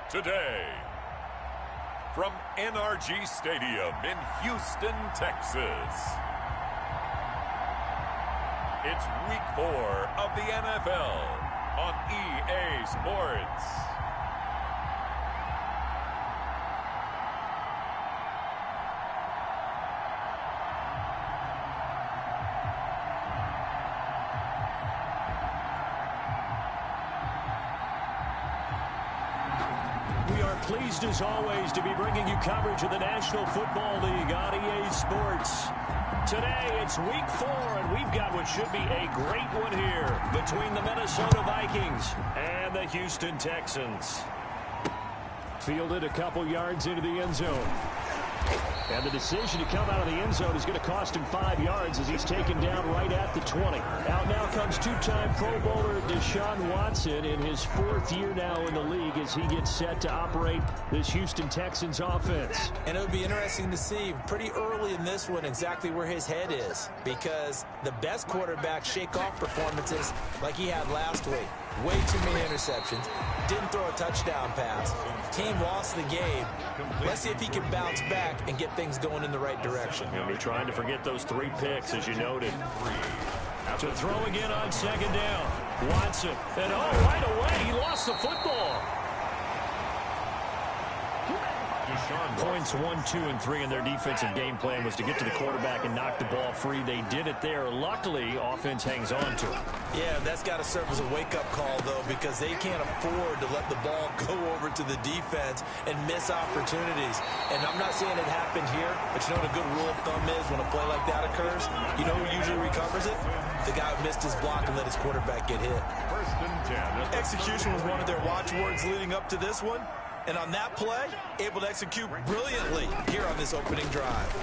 Today, from NRG Stadium in Houston, Texas, it's Week 4 of the NFL on EA Sports. Pleased as always to be bringing you coverage of the National Football League on EA Sports. Today it's Week 4 and we've got what should be a great one here between the Minnesota Vikings and the Houston Texans. Fielded a couple yards into the end zone. And the decision to come out of the end zone is going to cost him 5 yards as he's taken down right at the 20. Out now comes two-time Pro Bowler Deshawn Watson in his 4th year now in the league as he gets set to operate this Houston Texans offense. And it would be interesting to see pretty early in this one exactly where his head is, because the best quarterback shake-off performances like he had last week. Way too many interceptions. Didn't throw a touchdown pass. Team lost the game. Let's see if he can bounce back and get things going in the right direction. He'll be trying to forget those 3 picks, as you noted. To throw again on 2nd down. Watson. And right away, he lost the football. Points 1, 2, and 3 in their defensive game plan was to get to the quarterback and knock the ball free. They did it there. Luckily, offense hangs on to it. Yeah, that's got to serve as a wake-up call, though, because they can't afford to let the ball go over to the defense and miss opportunities. And I'm not saying it happened here, but you know what a good rule of thumb is when a play like that occurs? You know who usually recovers it? The guy who missed his block and let his quarterback get hit. Execution was one of their watchwords leading up to this one. And on that play, able to execute brilliantly here on this opening drive.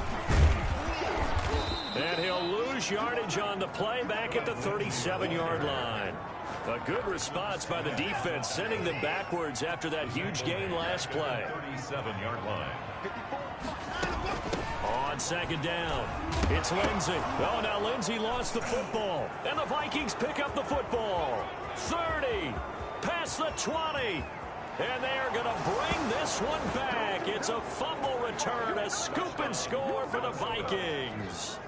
And he'll lose yardage on the play back at the 37-yard line. A good response by the defense, sending them backwards after that huge gain last play. 37-yard line. On 2nd down, it's Lindsey. Oh, now Lindsey lost the football. And the Vikings pick up the football. 30, past the 20. And they're going to bring this one back. It's a fumble return, a scoop and score for the Vikings.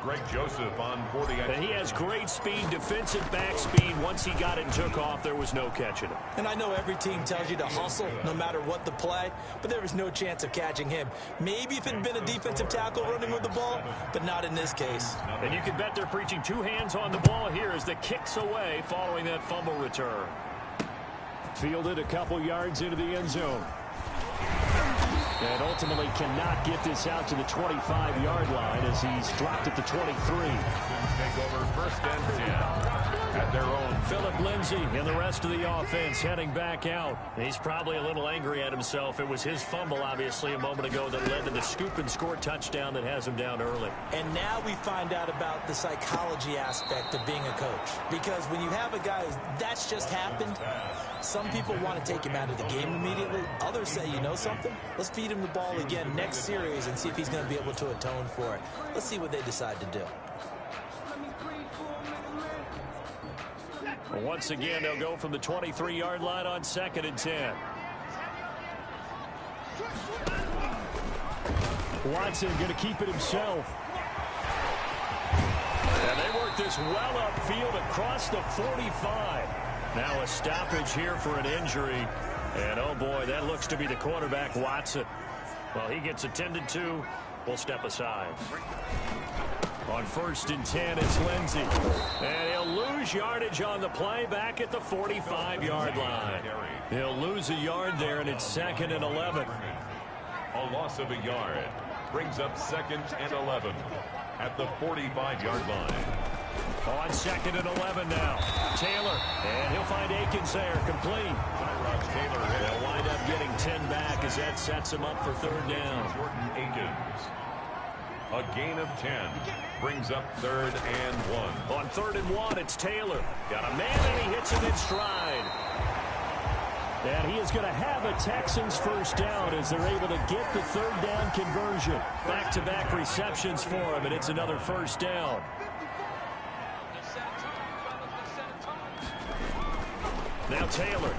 Greg Joseph on 40. And he has great speed, defensive back speed. Once he got it and took off, there was no catching him. And I know every team tells you to hustle no matter what the play, but there was no chance of catching him. Maybe if it had been a defensive tackle running with the ball, but not in this case. And you can bet they're preaching 2 hands on the ball here as the kick's away following that fumble return. Fielded a couple yards into the end zone. And ultimately cannot get this out to the 25-yard line as he's dropped at the 23. Take over 1st and 10 at their own. Philip Lindsay and the rest of the offense heading back out. He's probably a little angry at himself. It was his fumble, obviously, a moment ago that led to the scoop and score touchdown that has him down early. And now we find out about the psychology aspect of being a coach. Because when you have a guy that's just happened, some people want to take him out of the game immediately. Others say, you know something? Let's feed him the ball again next series and see if he's going to be able to atone for it. Let's see what they decide to do. Well, once again, they'll go from the 23-yard line on 2nd and 10. Watson going to keep it himself. And they work this well upfield across the 45. Now a stoppage here for an injury. And, oh, boy, that looks to be the quarterback, Watson. Well, he gets attended to. We'll step aside. On 1st and 10, it's Lindsey. And he'll lose yardage on the play back at the 45-yard line. He'll lose a yard there, and it's 2nd and 11. A loss of a yard brings up 2nd and 11 at the 45-yard line. On 2nd and 11 now. Taylor, and he'll find Akins there, complete. Taylor, they'll wind up getting 10 back as that sets him up for 3rd down. Jordan Akins. A gain of 10 brings up 3rd and 1. On 3rd and 1, it's Taylor. Got a man, and he hits him in stride. And he is going to have a Texans 1st down as they're able to get the 3rd down conversion. Back-to-back receptions for him, and it's another 1st down. Now Taylor.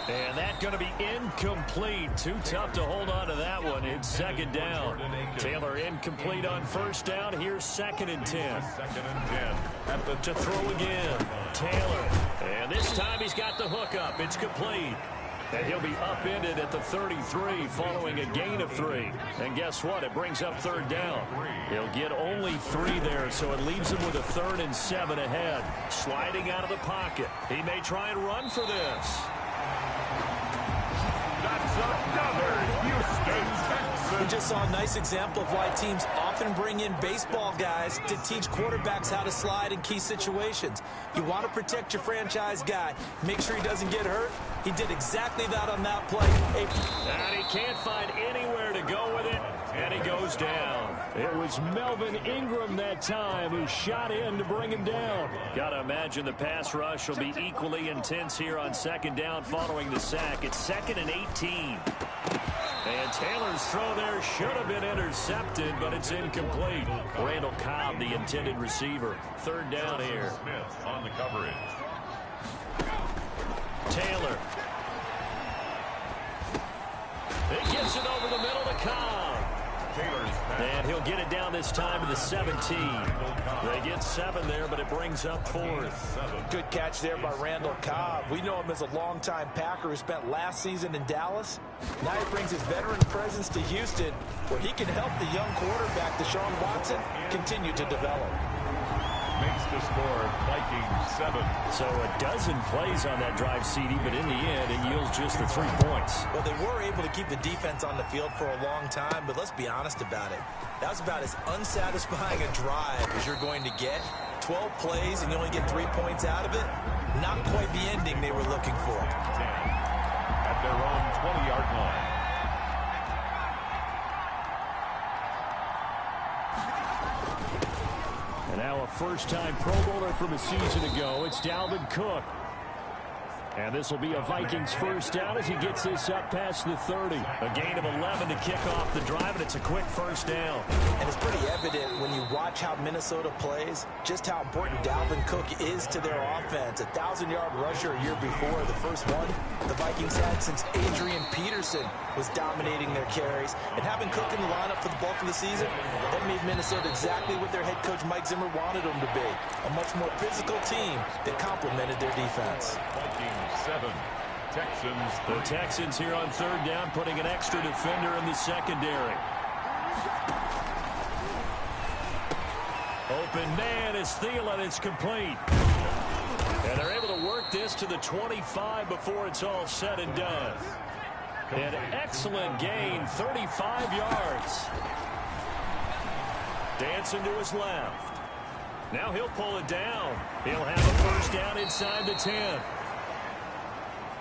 And that's going to be incomplete. Too tough to hold on to that one. It's second down. Taylor incomplete on first down. Here's 2nd and 10. 2nd and 10. To throw again. Taylor. And this time he's got the hook up. It's complete. And he'll be upended at the 33 following a gain of 3. And guess what? It brings up 3rd down. He'll get only 3 there, so it leaves him with a 3rd and 7 ahead. Sliding out of the pocket. He may try and run for this. That's another Houston Texans. We just saw a nice example of why teams often bring in baseball guys to teach quarterbacks how to slide in key situations. You want to protect your franchise guy. Make sure he doesn't get hurt. He did exactly that on that play. And he can't find anywhere to go with it, and he goes down. It was Melvin Ingram that time who shot in to bring him down. Got to imagine the pass rush will be equally intense here on 2nd down following the sack. It's 2nd and 18. And Taylor's throw there should have been intercepted, but it's incomplete. Randall Cobb, the intended receiver. 3rd down here. Smith on the coverage. Taylor. He gets it over the middle to Cobb. And he'll get it down this time to the 17. They get 7 there, but it brings up 4th. Good catch there by Randall Cobb. We know him as a longtime Packer who spent last season in Dallas. Now he brings his veteran presence to Houston, where he can help the young quarterback, Deshawn Watson, continue to develop. Makes the score Vikings 7. So a dozen plays on that drive, CD, but in the end, it yields just the 3 points. Well, they were able to keep the defense on the field for a long time, but let's be honest about it. That was about as unsatisfying a drive as you're going to get. 12 plays and you only get 3 points out of it. Not quite the ending they were looking for. 10 at their own 20-yard line. And now a first-time Pro Bowler from a season ago. It's Dalvin Cook. And this will be a Vikings first down as he gets this up past the 30. A gain of 11 to kick off the drive, and it's a quick first down. And it's pretty evident when you watch how Minnesota plays, just how important Dalvin Cook is to their offense. 1,000-yard rusher a year before, the first one the Vikings had since Adrian Peterson was dominating their carries. And having Cook in the lineup for the bulk of the season, that made Minnesota exactly what their head coach Mike Zimmer wanted them to be. A much more physical team that complemented their defense. Vikings 7. Texans 3. The Texans here on 3rd down, putting an extra defender in the secondary. Open man is Thielen. It's complete. And they're able to work this to the 25 before it's all said and done. An excellent gain, 35 yards. Dancing to his left. Now he'll pull it down. He'll have a first down inside the 10.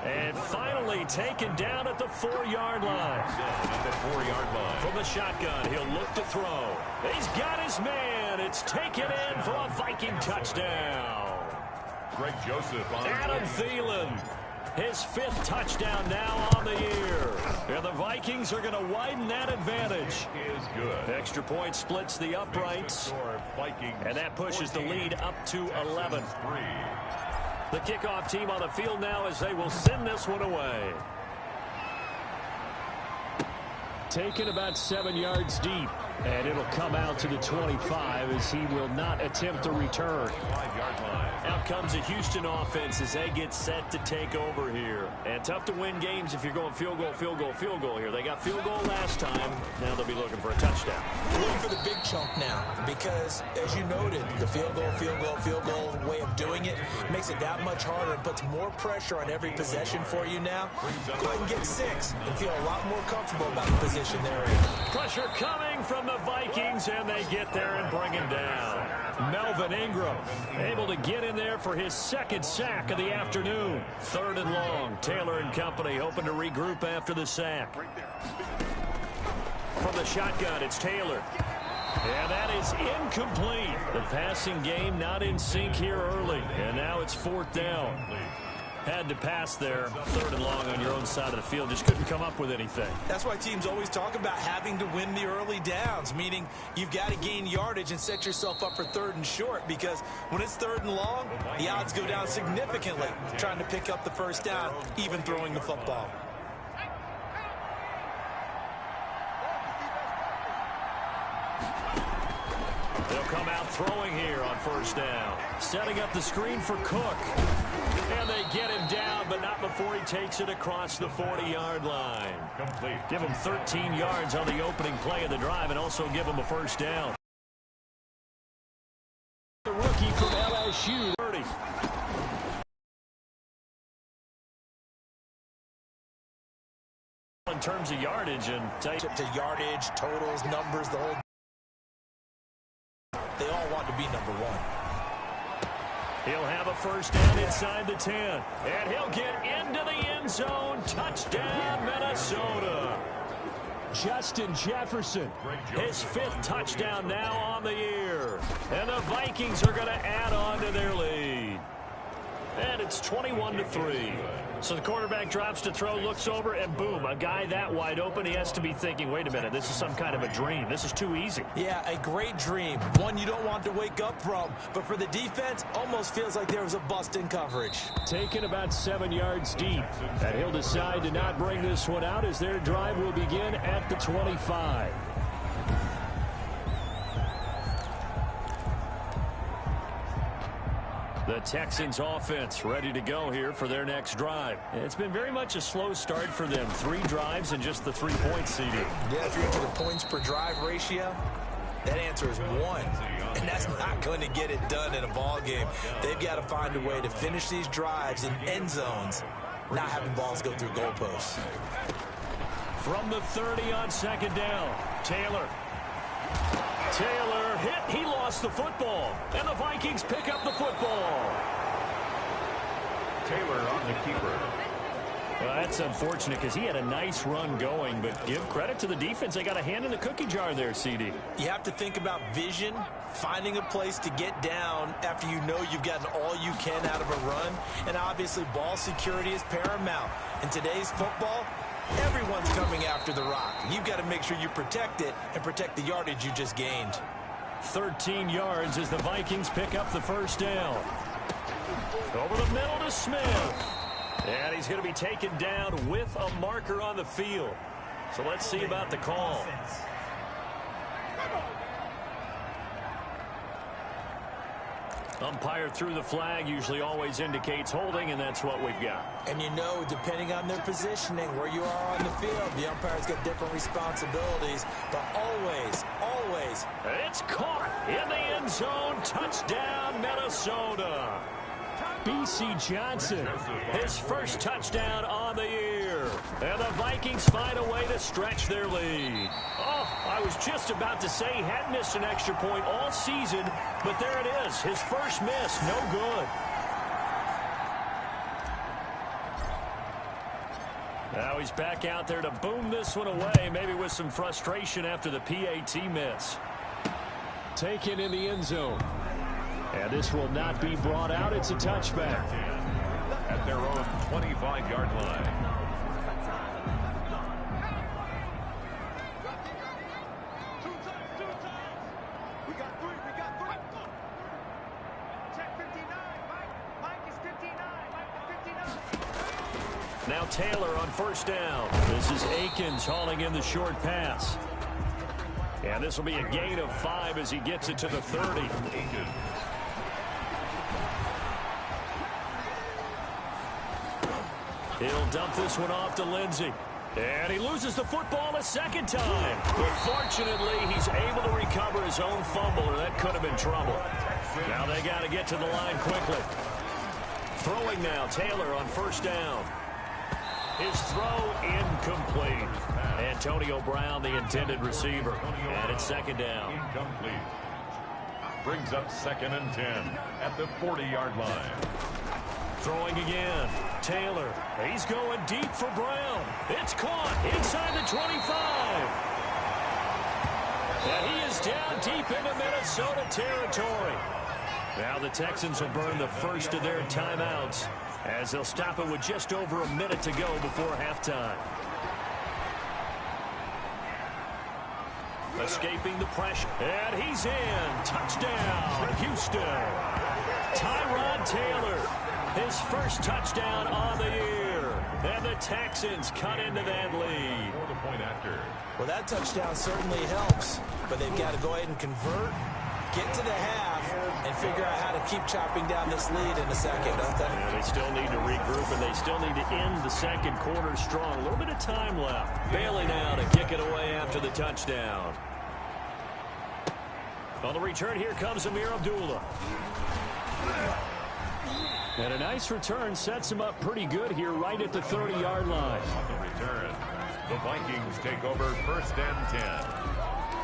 And finally taken down at the 4-yard line. At the 4-yard line. From the shotgun, he'll look to throw. He's got his man. It's taken in for a Viking touchdown. Greg Joseph on Adam Thielen, his 5th touchdown now on the year. And the Vikings are going to widen that advantage. Is good. Extra point splits the uprights. Vikings, And that pushes the lead up to 11. 3. The kickoff team on the field now as they will send this one away. Taken about 7 yards deep. And it'll come out to the 25 as he will not attempt to return. 5-yard line. Out comes a Houston offense as they get set to take over here. And tough to win games if you're going field goal, field goal, field goal here. They got field goal last time. Now they'll be looking for a touchdown. They're looking for the big chunk now because, as you noted, the field goal way of doing it makes it that much harder and puts more pressure on every possession for you now. Go ahead and get 6 and feel a lot more comfortable about the position they're in. Pressure coming from the Vikings, and they get there and bring him down. Melvin Ingram able to get in there for his 2nd sack of the afternoon. 3rd and long. Taylor and company hoping to regroup after the sack. From the shotgun, it's Taylor. And that is incomplete. The passing game not in sync here early. And now it's 4th down. Had to pass there, 3rd and long on your own side of the field. Just couldn't come up with anything. That's why teams always talk about having to win the early downs, meaning you've got to gain yardage and set yourself up for 3rd and short, because when it's 3rd and long, the odds go down significantly trying to pick up the first down, even throwing the football. They'll come out throwing here on 1st down. Setting up the screen for Cook. And they get him down, but not before he takes it across the 40-yard line. Complete. Give him 13 yards on the opening play of the drive and also give him a 1st down. The rookie from LSU. 30. In terms of yardage and to yardage, totals, numbers, the whole. They all want to be number 1. He'll have a 1st down inside the 10. And he'll get into the end zone. Touchdown, Minnesota. Justin Jefferson, his 5th touchdown now on the year. And the Vikings are going to add on to their lead. And it's 21-3. So the quarterback drops to throw, looks over, and boom, a guy that wide open, he has to be thinking, wait a minute, this is some kind of a dream. This is too easy. Yeah, a great dream. One you don't want to wake up from. But for the defense, almost feels like there was a bust in coverage. Taken about 7 yards deep. And he'll decide to not bring this one out as their drive will begin at the 25. The Texans offense ready to go here for their next drive. It's been very much a slow start for them. 3 drives and just the 3-point CD. Yeah, if you're into the points per drive ratio, that answer is 1. And that's not going to get it done in a ball game. They've got to find a way to finish these drives in end zones, not having balls go through goalposts. From the 30 on 2nd down, Taylor hit. He lost the football. And the Vikings pick up the football. Taylor on the keeper. Well, that's unfortunate because he had a nice run going, but give credit to the defense. They got a hand in the cookie jar there, CD. You have to think about vision, finding a place to get down after you know you've gotten all you can out of a run. And obviously, ball security is paramount. In today's football, everyone's coming after the rock. You've got to make sure you protect it and protect the yardage you just gained. 13 yards as the Vikings pick up the 1st down. Over the middle to Smith. And he's going to be taken down with a marker on the field. So let's see about the call. Umpire threw the flag, usually always indicates holding, and that's what we've got. And you know, depending on their positioning, where you are on the field, the umpire's got different responsibilities, but always, it's caught in the end zone. Touchdown, Minnesota. B.C. Johnson, his 1st touchdown on the year. And the Vikings find a way to stretch their lead. Oh, I was just about to say he hadn't missed an extra point all season, but there it is. His 1st miss, no good. Now he's back out there to boom this one away, maybe with some frustration after the PAT miss. Taken in the end zone. And this will not be brought out. It's a touchback. At their own 25-yard line. We got three. Check 59. Mike is 59. Mike is 59. Now Taylor on 1st down. This is Akins hauling in the short pass. And this will be a gain of 5 as he gets it to the 30. He'll dump this one off to Lindsey. And he loses the football a 2nd time. But fortunately, he's able to recover his own fumble, or that could have been trouble. Now they got to get to the line quickly. Throwing now, Taylor on 1st down. His throw incomplete. Antonio Brown, the intended receiver. And it's 2nd down. Incomplete. Brings up 2nd and 10 at the 40-yard line. Throwing again. Taylor. He's going deep for Brown. It's caught inside the 25. And he is down deep into Minnesota territory. Now the Texans will burn the 1st of their timeouts. as they'll stop it with just over a minute to go before halftime. Escaping the pressure, and he's in. Touchdown, Houston. Tyrod Taylor, his first touchdown on the year. And the Texans cut into that lead. For the point after. Well, that touchdown certainly helps, but they've got to go ahead and convert, get to the half, and figure out how to keep chopping down this lead in a second, don't they? Yeah, they still need to regroup, and they still need to end the second quarter strong. A little bit of time left. Bailey now to kick it away after the touchdown. On the return, here comes Amir Abdullah. And a nice return sets him up pretty good here right at the 30-yard line. On the return, the Vikings take over 1st and 10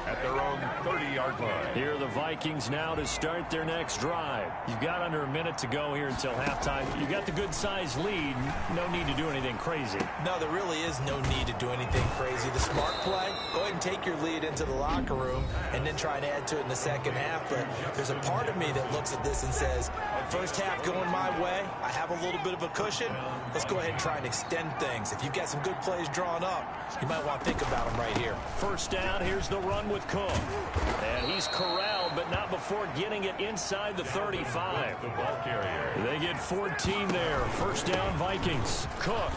at their own 30-yard line. Here are the Vikings now to start their next drive. You've got under a minute to go here until halftime. You've got the good-sized lead. No need to do anything crazy. No, there really is no need to do anything crazy. The smart play, go ahead and take your lead into the locker room and then try and add to it in the second half. But there's a part of me that looks at this and says, first half going my way, I have a little bit of a cushion. Let's go ahead and try and extend things. If you've got some good plays drawn up, you might want to think about them right here. First down, here's the run with Cook. And he's corralled, but not before getting it inside the 35. The ball carrier. They get 14 there. First down, Vikings. Cook.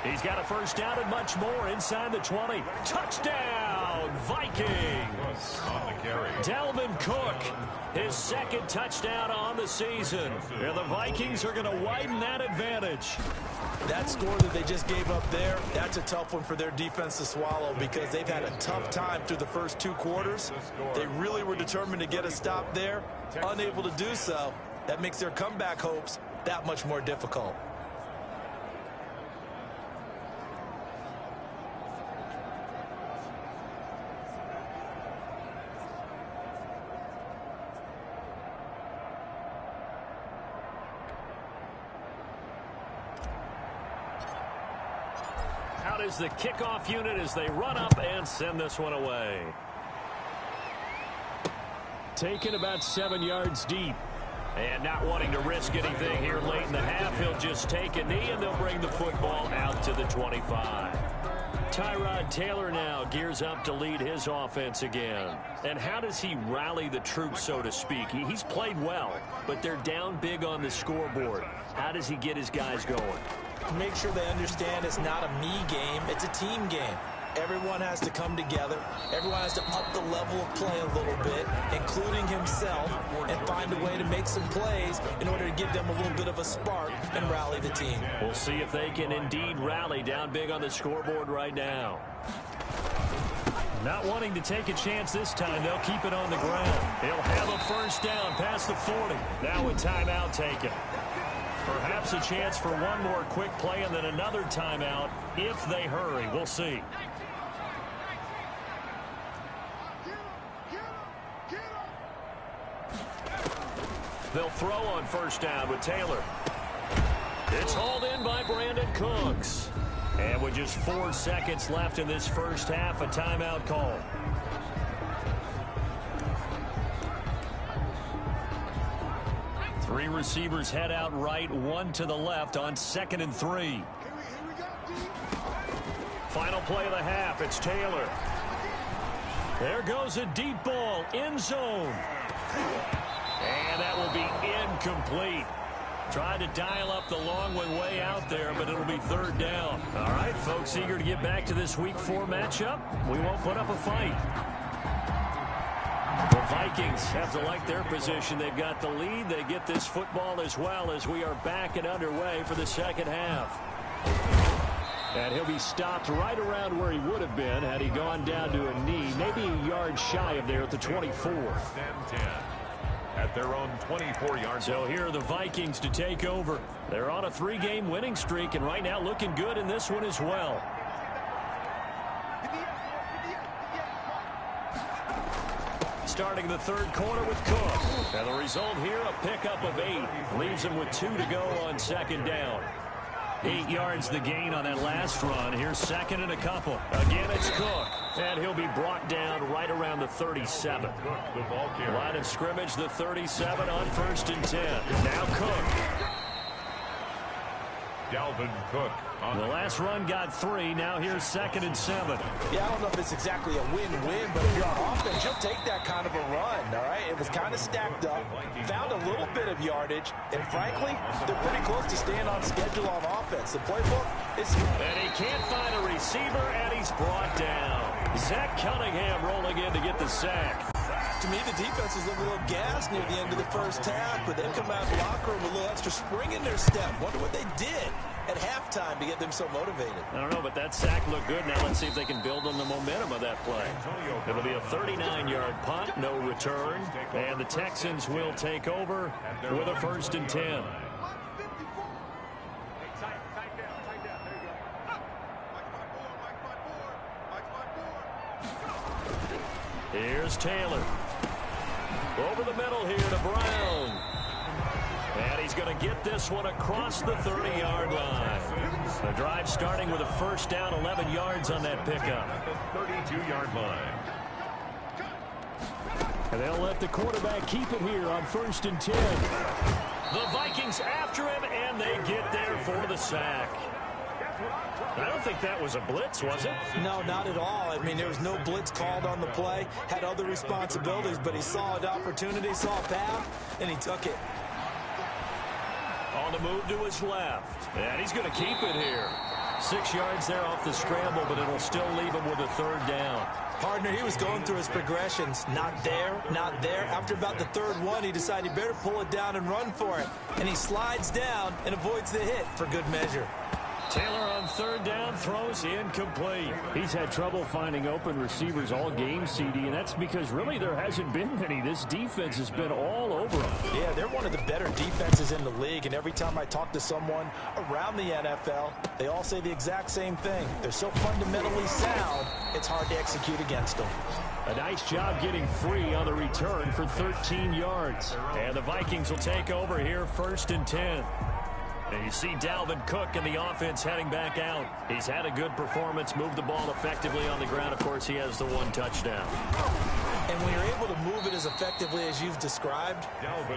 He's got a first down and much more inside the 20. Touchdown, Vikings. On the carry. Dalvin Cook, his second touchdown on the season. And the Vikings are going to widen that advantage. That score that they just gave up there, that's a tough one for their defense to swallow because they've had a tough time through the first 2 quarters. They really were determined to get a stop there, unable to do so. That makes their comeback hopes that much more difficult. Out is the kickoff unit as they run up and send this one away. Taken about 7 yards deep. And not wanting to risk anything here late in the half, he'll just take a knee and they'll bring the football out to the 25. Tyrod Taylor now gears up to lead his offense again. And how does he rally the troops, so to speak? He's played well, but they're down big on the scoreboard. How does he get his guys going? Make sure they understand it's not a me game, it's a team game. Everyone has to come together. Everyone has to up the level of play a little bit, including himself, and find a way to make some plays in order to give them a little bit of a spark and rally the team. We'll see if they can indeed rally down big on the scoreboard right now. Not wanting to take a chance this time, they'll keep it on the ground. He'll have a first down past the 40. Now a timeout taken. Perhaps a chance for one more quick play and then another timeout if they hurry. We'll see. They'll throw on first down with Taylor. It's hauled in by Brandon Cooks. And with just 4 seconds left in this first half, a timeout call. Three receivers head out right, one to the left on 2nd and 3. Final play of the half, it's Taylor. There goes a deep ball, end zone. And that will be incomplete. Tried to dial up the long one way out there, but it'll be 3rd down. All right, folks, eager to get back to this Week 4 matchup. We won't put up a fight. The Vikings have to like their position. They've got the lead. They get this football as well as we are back and underway for the second half. And he'll be stopped right around where he would have been had he gone down to a knee, maybe a yard shy of there at the 24. And 10 at their own 24-yard. So here are the Vikings to take over. They're on a 3-game winning streak, and right now looking good in this one as well. Starting the 3rd quarter with Cook. And the result here, a pickup of 8. Leaves him with 2 to go on 2nd down. 8 yards the gain on that last run. Here's 2nd and a couple. Again, it's Cook. And he'll be brought down right around the 37. The ball carrier. Line of scrimmage, the 37 on 1st and 10. Now Cook. Dalvin Cook. The last run got 3. Now here's 2nd and 7. Yeah, I don't know if it's exactly a win-win, but if you're on offense, you'll take that kind of a run, all right? It was kind of stacked up, found a little bit of yardage, and frankly, they're pretty close to staying on schedule on offense. The playbook is... And he can't find a receiver, and he's brought down. Zach Cunningham rolling in to get the sack. To me, the defense was a little gassed near the end of the first half, but they come out of the locker room with a little extra spring in their step. Wonder what they did at halftime to get them so motivated. I don't know, but that sack looked good. Now let's see if they can build on the momentum of that play. It'll be a 39-yard punt, no return, and the Texans will take over with a 1st and 10. Here's Taylor. Over the middle here to Brown. And he's going to get this one across the 30-yard line. The drive starting with a 1st down, 11 yards on that pickup. At the 32-yard line. And they'll let the quarterback keep it here on 1st and 10. The Vikings after him, and they get there for the sack. I don't think that was a blitz, was it? No, not at all. I mean, there was no blitz called on the play. Had other responsibilities, but he saw an opportunity, saw a path, and he took it. On the move to his left. And he's going to keep it here. 6 yards there off the scramble, but it'll still leave him with a 3rd down. Partner, he was going through his progressions. Not there, not there. After about the 3rd one, he decided he better pull it down and run for it. And he slides down and avoids the hit for good measure. Taylor on 3rd down, throws incomplete. He's had trouble finding open receivers all game, CD, and that's because really there hasn't been many. This defense has been all over him. Yeah, they're one of the better defenses in the league, and every time I talk to someone around the NFL, they all say the exact same thing. They're so fundamentally sound, it's hard to execute against them. A nice job getting free on the return for 13 yards. And the Vikings will take over here 1st and 10. And you see Dalvin Cook in the offense heading back out. He's had a good performance, moved the ball effectively on the ground. Of course, he has the 1 touchdown. And when you're able to move it as effectively as you've described,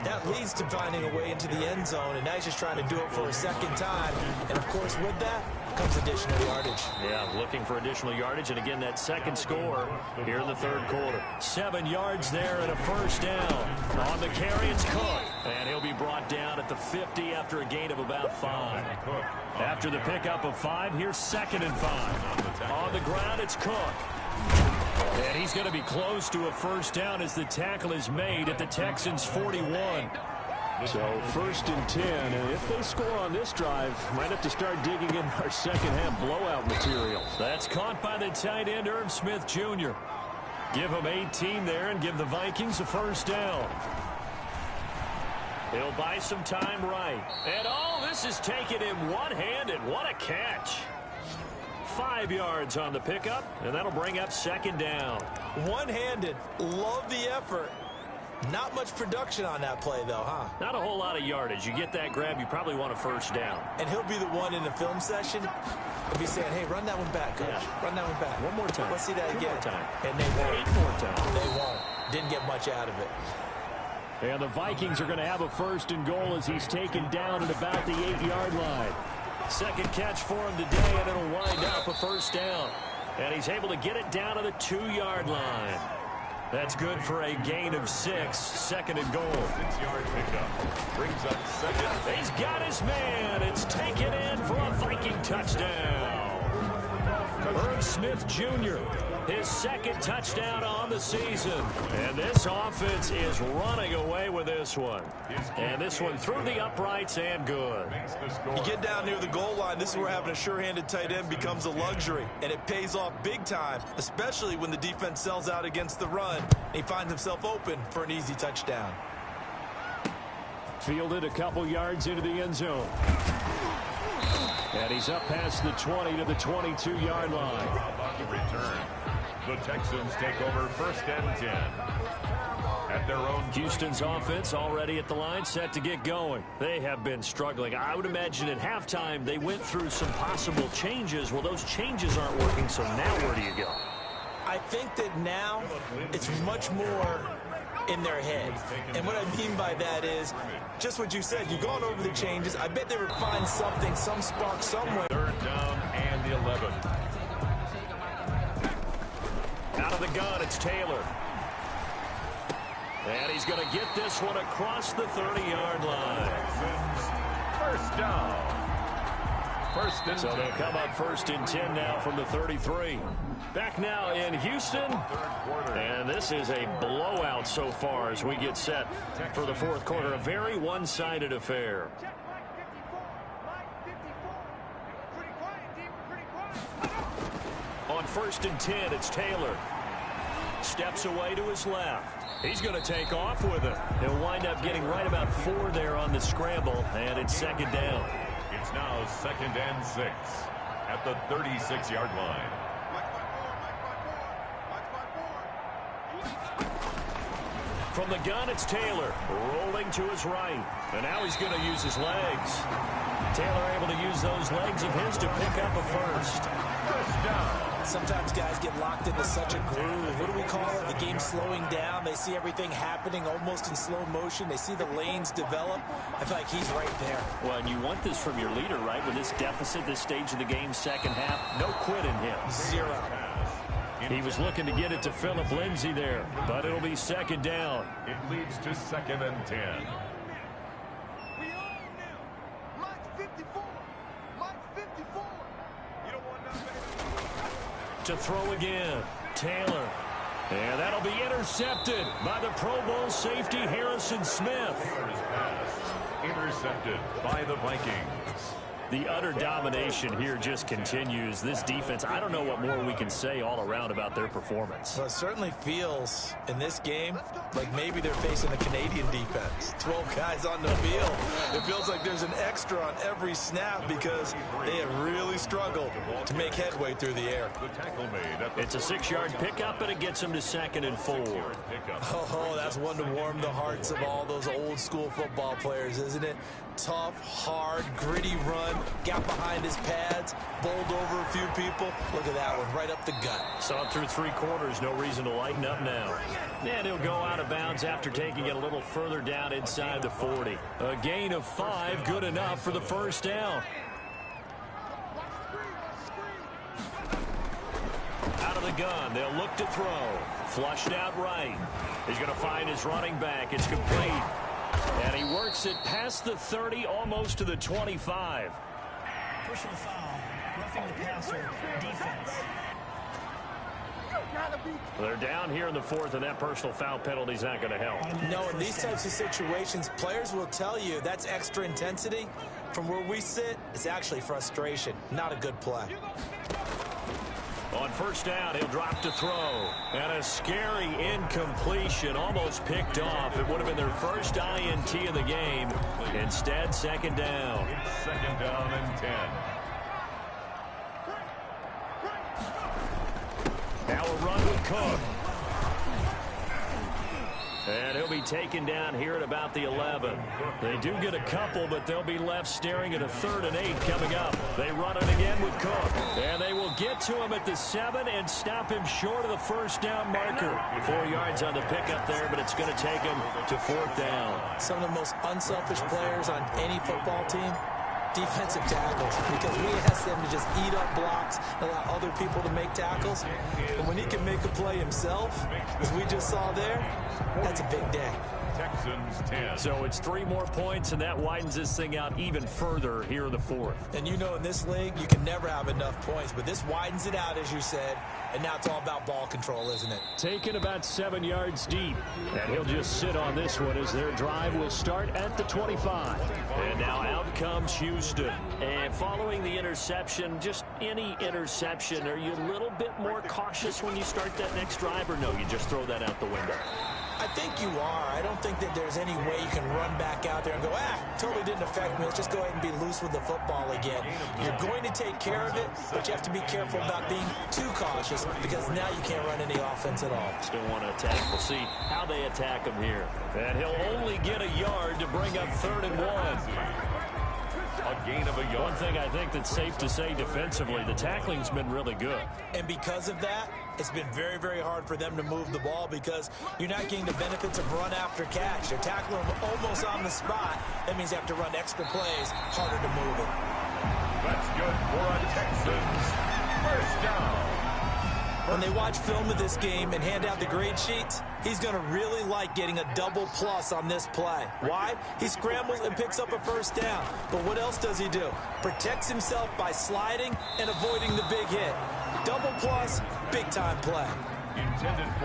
that leads to finding a way into the end zone. And now he's just trying to do it for a 2nd time. And, of course, with that comes additional yardage. Yeah, looking for additional yardage. And, again, that 2nd score here in the 3rd quarter. 7 yards there and a 1st down. On the carry, it's Cook. And he'll be brought down at the 50 after a gain of about 5. After the pickup of 5, here's 2nd and 5. On the ground, it's Cook. And he's going to be close to a 1st down as the tackle is made at the Texans' 41. So 1st and 10, and if they score on this drive, might have to start digging in our 2nd half blowout material. That's caught by the tight end, Irv Smith Jr. Give him 18 there and give the Vikings a 1st down. He'll buy some time right. And oh, this is taken in one-handed. What a catch. 5 yards on the pickup, and that'll bring up 2nd down. One-handed. Love the effort. Not much production on that play, though, huh? Not a whole lot of yardage. You get that grab, you probably want a 1st down. And he'll be the one in the film session. He'll be saying, hey, run that one back, coach. Yeah. Run that one back. One more time. Let's see that 2 again. more time. And they won't. 8 more times. They won't. Didn't get much out of it. And the Vikings are going to have a 1st and goal as he's taken down at about the 8-yard line. 2nd catch for him today, and it'll wind up a 1st down. And he's able to get it down to the 2-yard line. That's good for a gain of 6. 2nd and goal. 6-yard pickup. Brings up 2nd. He's got his man. It's taken in for a Viking touchdown. Irv Smith Jr., his 2nd touchdown on the season. And this offense is running away with this one. And this one through the uprights and good. You get down near the goal line, this is where having a sure-handed tight end becomes a luxury. And it pays off big time, especially when the defense sells out against the run. And he finds himself open for an easy touchdown. Fielded a couple yards into the end zone. And he's up past the 20 to the 22-yard line. On the return, the Texans take over 1st and 10. At their own. Houston's offense already at the line, set to get going. They have been struggling. I would imagine at halftime they went through some possible changes. Well, those changes aren't working, so now where do you go? I think that now it's much more in their head. And what I mean by that is just what you said. You've gone over the changes. I bet they would find something, some spark somewhere. Third down and the 11. Out of the gun, it's Taylor. And he's going to get this one across the 30-yard line. First down. First and 10. So they'll come up first and 10 now from the 33. Back now in Houston. And this is a blowout so far as we get set for the fourth quarter. A very one-sided affair. Check Mike 54. Pretty quiet, team. Pretty quiet. On first and 10, it's Taylor. Steps away to his left. He's going to take off with it. He'll wind up getting right about 4 there on the scramble, and it's second down. It's now second and 6 at the 36-yard line. From the gun, it's Taylor, rolling to his right. And now he's going to use his legs. Taylor able to use those legs of his to pick up a first. First down. Sometimes guys get locked into such a groove. What do we call it? The game's slowing down. They see everything happening almost in slow motion. They see the lanes develop. I feel like he's right there. Well, and you want this from your leader, right? With this deficit, this stage of the game, second half, no quit in him. 0. He was looking to get it to Phillip Lindsay there, but it'll be second down. It leads to second and 10. We own now. Mike's 54. Mike's 54. You don't want nothing. To throw again, Taylor. And that'll be intercepted by the Pro Bowl safety Harrison Smith. Taylor's pass intercepted by the Vikings. The utter domination here just continues. This defense, I don't know what more we can say all around about their performance. Well, it certainly feels in this game like maybe they're facing the Canadian defense. 12 guys on the field. It feels like there's an extra on every snap because they have really struggled to make headway through the air. The tackle made at the It's a 6-yard pickup, and it gets them to second and 4. Oh, that's one to warm the hearts of all those old school football players, isn't it? Tough, hard, gritty run, got behind his pads, bowled over a few people. Look at that one, right up the gut. Saw it through 3 quarters, no reason to lighten up now. And he'll go out of bounds after taking it a little further down inside the 40. A gain of 5, good enough for the first down. Out of the gun, they'll look to throw. Flushed out right. He's going to find his running back. It's complete. And he works it past the 30, almost to the 25. Personal foul, roughing the passer, defense. They're down here in the 4th, and that personal foul penalty is not going to help. No, in these types of situations, players will tell you that's extra intensity. From where we sit, it's actually frustration, not a good play. On first down, he'll drop to throw. And a scary incompletion, almost picked off. It would have been their first INT of the game. Instead, second down. Second down and 10. Now a run with Cook. And he'll be taken down here at about the 11. They do get a couple, but they'll be left staring at a 3rd and 8 coming up. They run it again with Cook. And they will get to him at the 7 and stop him short of the first down marker. 4 yards on the pickup there, but it's going to take him to 4th down. Some of the most unselfish players on any football team, defensive tackles, because we ask them to just eat up blocks, allow other people to make tackles. And when he can make a play himself, as we just saw there, that's a big day. Texans 10. So it's 3 more points, and that widens this thing out even further here in the 4th. And you know in this league, you can never have enough points, but this widens it out, as you said, and now it's all about ball control, isn't it? Taken about 7 yards deep, and he'll just sit on this one as their drive will start at the 25. And now out comes Houston. And following the interception, just any interception, are you a little bit more cautious when you start that next drive, or no, you just throw that out the window? I think you are. I don't think that there's any way you can run back out there and go, totally didn't affect me. Let's just go ahead and be loose with the football again. You're going to take care of it, but you have to be careful about being too cautious because now you can't run any offense at all. Still want to attack. We'll see how they attack him here. And he'll only get a yard to bring up 3rd and 1. A gain of a yard. One thing I think that's safe to say defensively, the tackling's been really good. And because of that, it's been very, very hard for them to move the ball because you're not getting the benefits of run after catch. They're tackling them almost on the spot. That means you have to run extra plays, harder to move it. That's good for a Texans first down. When they watch film of this game and hand out the grade sheets, he's going to really like getting a double plus on this play. Why? He scrambles and picks up a first down. But what else does he do? Protects himself by sliding and avoiding the big hit. Double plus, big-time play.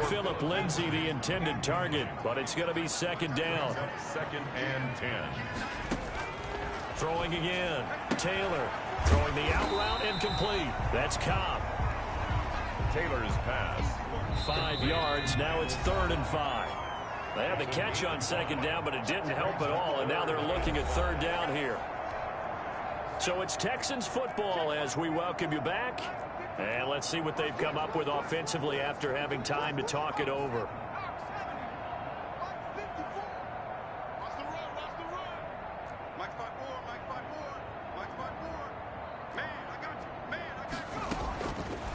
Philip Lindsay, the intended target, but it's going to be second down. Second and 10. Throwing again. Taylor throwing the out route incomplete. That's Cobb. Taylor's pass. 5 yards. Now it's 3rd and 5. They had the catch on second down, but it didn't help at all, and now they're looking at 3rd down here. So it's Texans football as we welcome you back. And let's see what they've come up with offensively after having time to talk it over.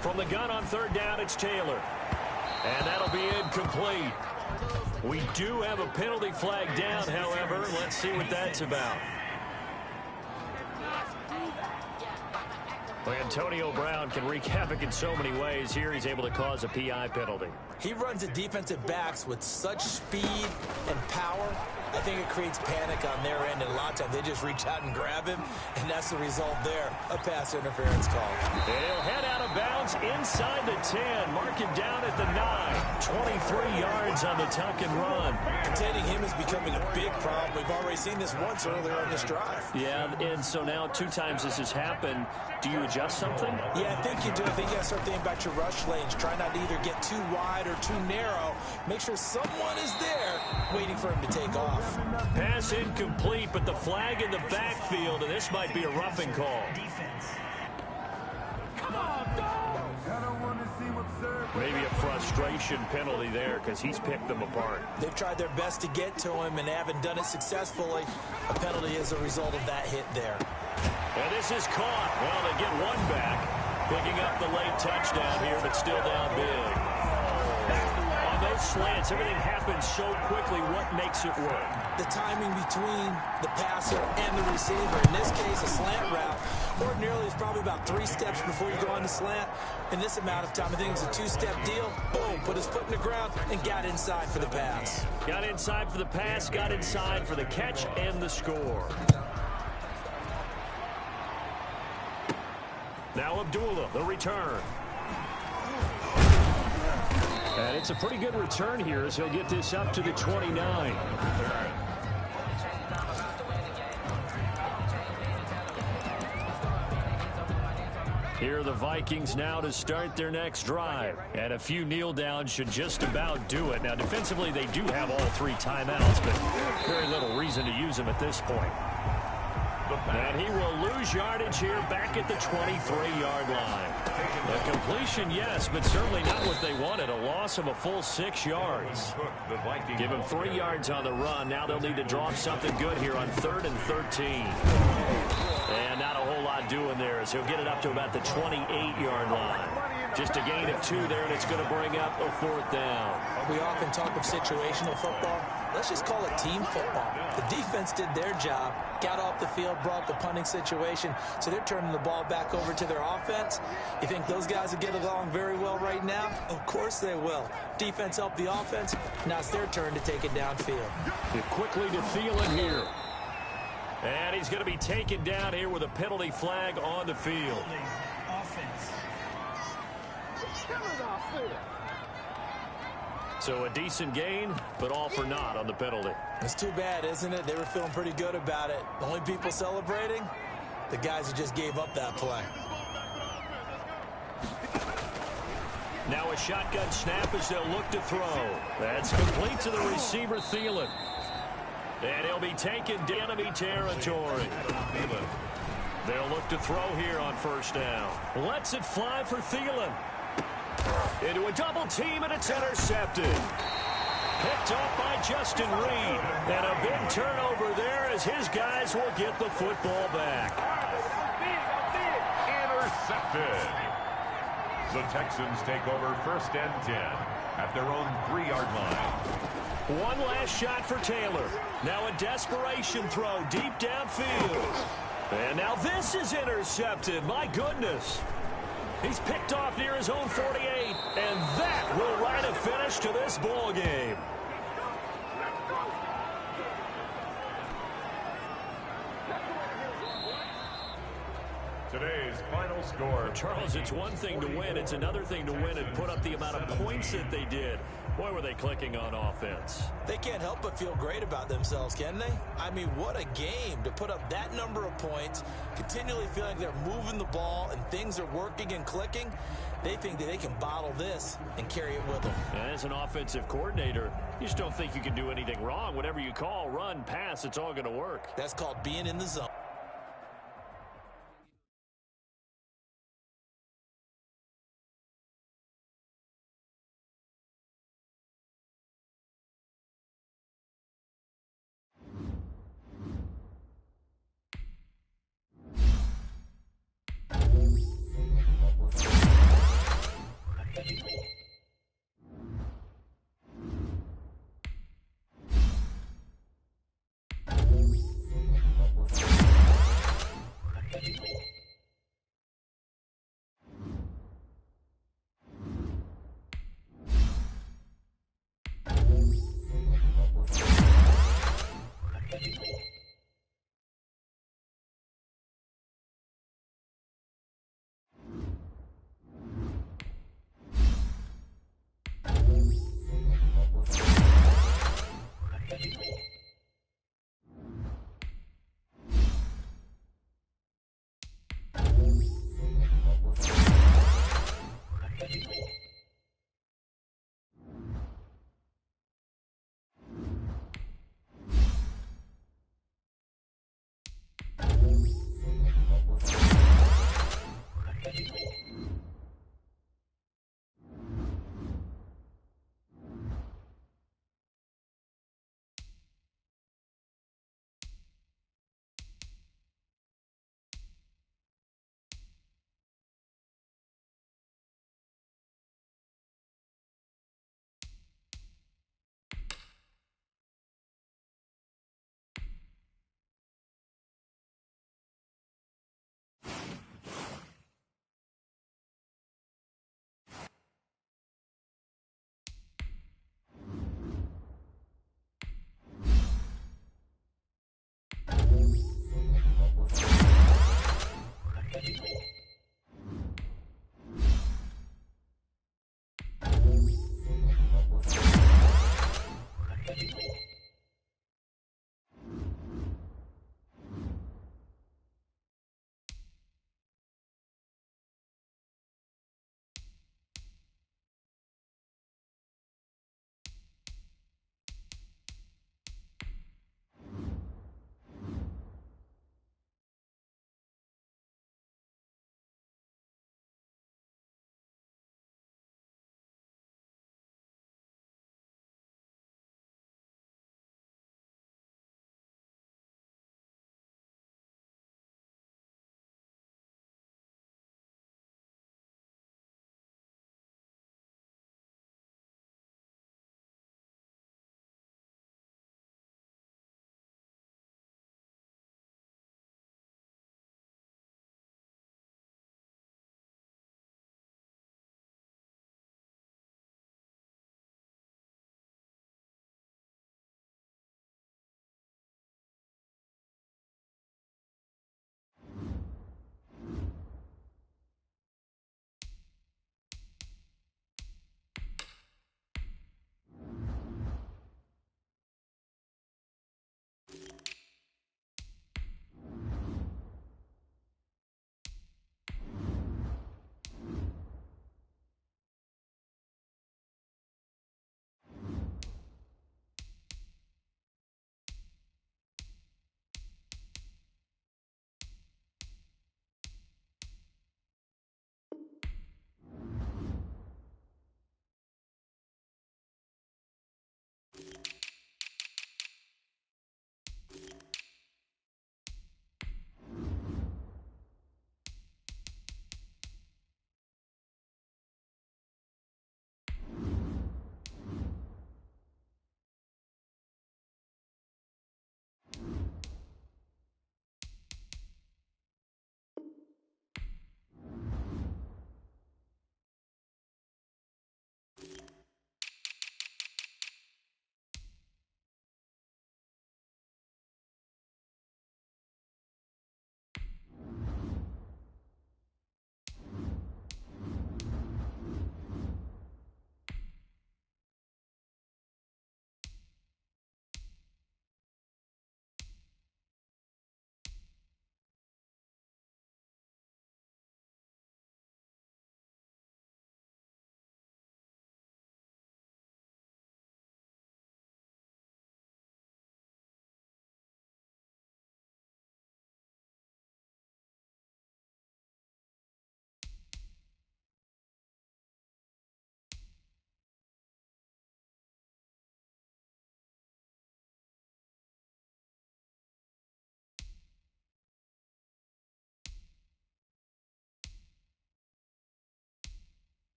From the gun on 3rd down, it's Taylor. And that'll be incomplete. We do have a penalty flag down, however. Let's see what that's about. Well, Antonio Brown can wreak havoc in so many ways. Here he's able to cause a PI penalty. He runs at defensive backs with such speed and power. I think it creates panic on their end, and a lot of times they just reach out and grab him, and that's the result there, a pass interference call. He'll head out of bounds inside the 10, mark him down at the 9. 23 yards on the tuck and run. Containing him is becoming a big problem. We've already seen this once earlier on this drive. Yeah, and so now 2 times this has happened. Do you adjust something? Yeah, I think you do. I think you got to start thinking about your rush lanes. Try not to either get too wide or too narrow. Make sure someone is there waiting for him to take off. Pass incomplete, but the flag in the backfield, and this might be a roughing call. Maybe a frustration penalty there because he's picked them apart. They've tried their best to get to him and haven't done it successfully. A penalty is a result of that hit there. And this is caught. Well, they get one back, picking up the late touchdown here, but still down big. On those slants, everything happens so quickly. What makes it work? The timing between the passer and the receiver. In this case, a slant route. Ordinarily, it's probably about 3 steps before you go on the slant. In this amount of time, I think it's a 2-step deal. Boom, put his foot in the ground and got inside for the pass. Got inside for the pass, got inside for the catch and the score. Now Abdullah, the return. And it's a pretty good return here as he'll get this up to the 29. Here are the Vikings now to start their next drive. And a few kneel downs should just about do it. Now, defensively, they do have all 3 timeouts, but very little reason to use them at this point. And he will lose yardage here back at the 23-yard line. A completion, yes, but certainly not what they wanted. A loss of a full 6 yards. Give him 3 yards on the run. Now they'll need to draw up something good here on 3rd and 13. And not a whole lot doing there as he'll get it up to about the 28-yard line. Just a gain of 2 there, and it's going to bring up a 4th down. We often talk of situational football. Let's just call it team football. The defense did their job, got off the field, brought the punting situation, so they're turning the ball back over to their offense. You think those guys will get along very well right now? Of course they will. Defense helped the offense. Now it's their turn to take it downfield. Quickly to Thielen here. And he's going to be taken down here with a penalty flag on the field. So a decent gain, but all for naught on the penalty. It's too bad, isn't it? They were feeling pretty good about it. The only people celebrating, the guys who just gave up that play. Now a shotgun snap as they'll look to throw. That's complete to the receiver, Thielen. And he'll be taken down enemy territory. They'll look to throw here on 1st down. Lets it fly for Thielen. Into a double team, and it's intercepted. Picked up by Justin Reed. And a big turnover there as his guys will get the football back. Intercepted. The Texans take over 1st and 10 at their own 3-yard line. One last shot for Taylor. Now a desperation throw deep downfield. And now this is intercepted. My goodness. He's picked off near his own 48. And that will write a finish to this ball game. Today's final score. Charles, it's one thing to win. It's another thing to win and put up the amount of points that they did. Boy, were they clicking on offense. They can't help but feel great about themselves, can they? I mean, what a game to put up that number of points, continually feeling they're moving the ball and things are working and clicking. They think that they can bottle this and carry it with them. And as an offensive coordinator, you just don't think you can do anything wrong. Whatever you call, run, pass, it's all going to work. That's called being in the zone.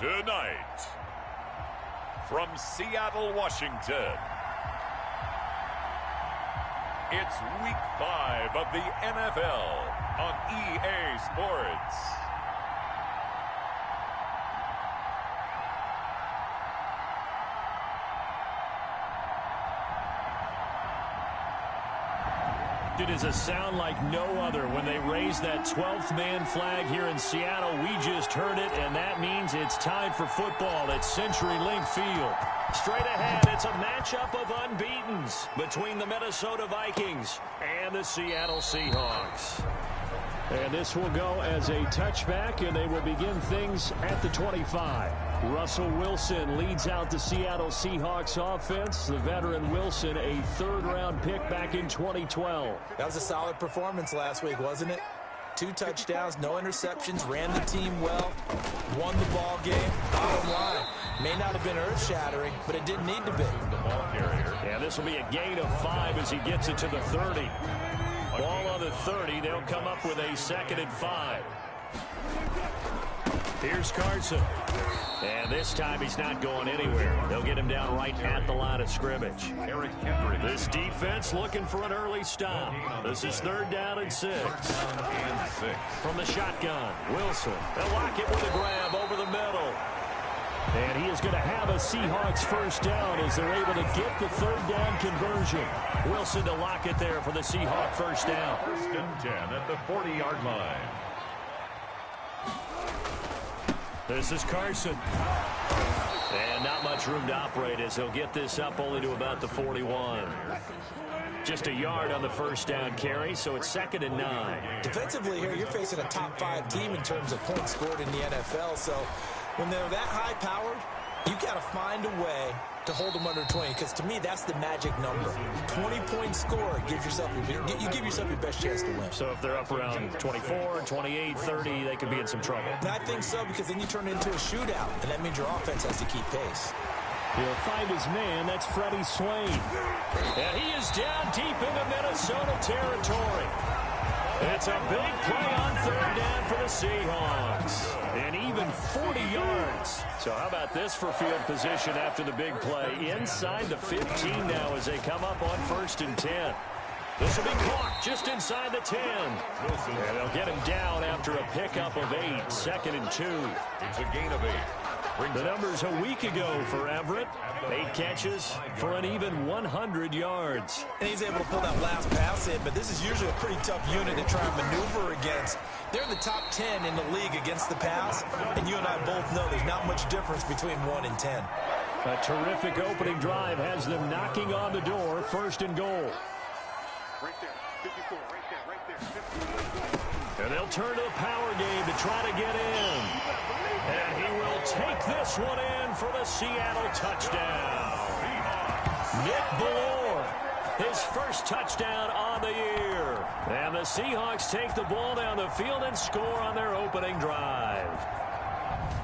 Tonight, from Seattle, Washington, it's Week 5 of the NFL on EA Sports. It is a sound like no other when they raise that 12th man flag here in Seattle. We just heard it, and that means it's time for football at CenturyLink Field. Straight ahead, it's a matchup of unbeatens between the Minnesota Vikings and the Seattle Seahawks. And this will go as a touchback, and they will begin things at the 25. Russell Wilson leads out the Seattle Seahawks offense. The veteran Wilson, a third-round pick back in 2012. That was a solid performance last week, wasn't it? 2 touchdowns, no interceptions, ran the team well, won the ball game. Bottom line, may not have been earth-shattering, but it didn't need to be. The ball carrier. Yeah, this will be a gain of 5 as he gets it to the 30. Ball on the 30. They'll come up with a 2nd and 5. Here's Carson. And this time he's not going anywhere. They'll get him down right at the line of scrimmage. This defense looking for an early stop. This is 3rd down and 6. From the shotgun, Wilson. They'll lock it with a grab over the middle. And he is going to have a Seahawks first down as they're able to get the 3rd down conversion. Wilson to lock it there for the Seahawk first down. 1st and 10 at the 40-yard line. This is Carson. And not much room to operate as he'll get this up only to about the 41. Just a yard on the first down carry, so it's 2nd and 9. Defensively here, you're facing a top 5 team in terms of points scored in the NFL, so when they're that high-powered, you got to find a way to hold them under 20, because to me, that's the magic number. 20-point score gives yourself you give yourself your best chance to win. So if they're up around 24, 28, 30, they could be in some trouble. And I think so, because then you turn it into a shootout, and that means your offense has to keep pace. He'll find his man. That's Freddie Swain. And he is down deep into Minnesota territory. It's a big play on 3rd down for the Seahawks. And even 40 yards. So how about this for field position after the big play? Inside the 15 now as they come up on 1st and 10. This will be caught just inside the 10. And they'll get him down after a pickup of 8. 2nd and 2. It's a gain of 8. The numbers a week ago for Everett. 8 catches for an even 100 yards. And he's able to pull that last pass in, but this is usually a pretty tough unit to try and maneuver against. They're in the top 10 in the league against the pass, and you and I both know there's not much difference between 1 and 10. A terrific opening drive has them knocking on the door. 1st and goal. Right there. 54. Right there. And they'll turn to the power game to try to get in. And he will take this one in for the Seattle touchdown. Nick Ballore, his first touchdown on the year. And the Seahawks take the ball down the field and score on their opening drive.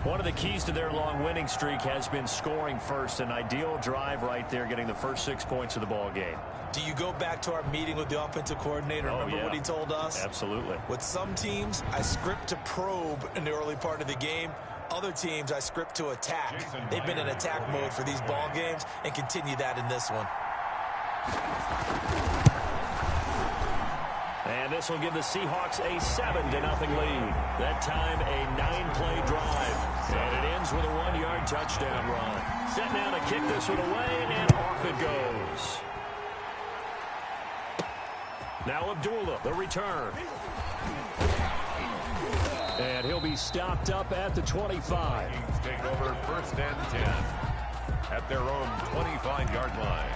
One of the keys to their long winning streak has been scoring first. An ideal drive right there, getting the first 6 points of the ball game. Do you go back to our meeting with the offensive coordinator? Remember what he told us? Absolutely. With some teams, I script to probe in the early part of the game. Other teams, I script to attack. They've been in attack mode for these ball games and continue that in this one. And this will give the Seahawks a 7-0 lead. That time, a 9-play drive. And it ends with a 1-yard touchdown run. Set now to kick this one away, and off it goes. Now Abdullah, the return. And he'll be stopped up at the 25. Vikings take over 1st and 10 at their own 25-yard line.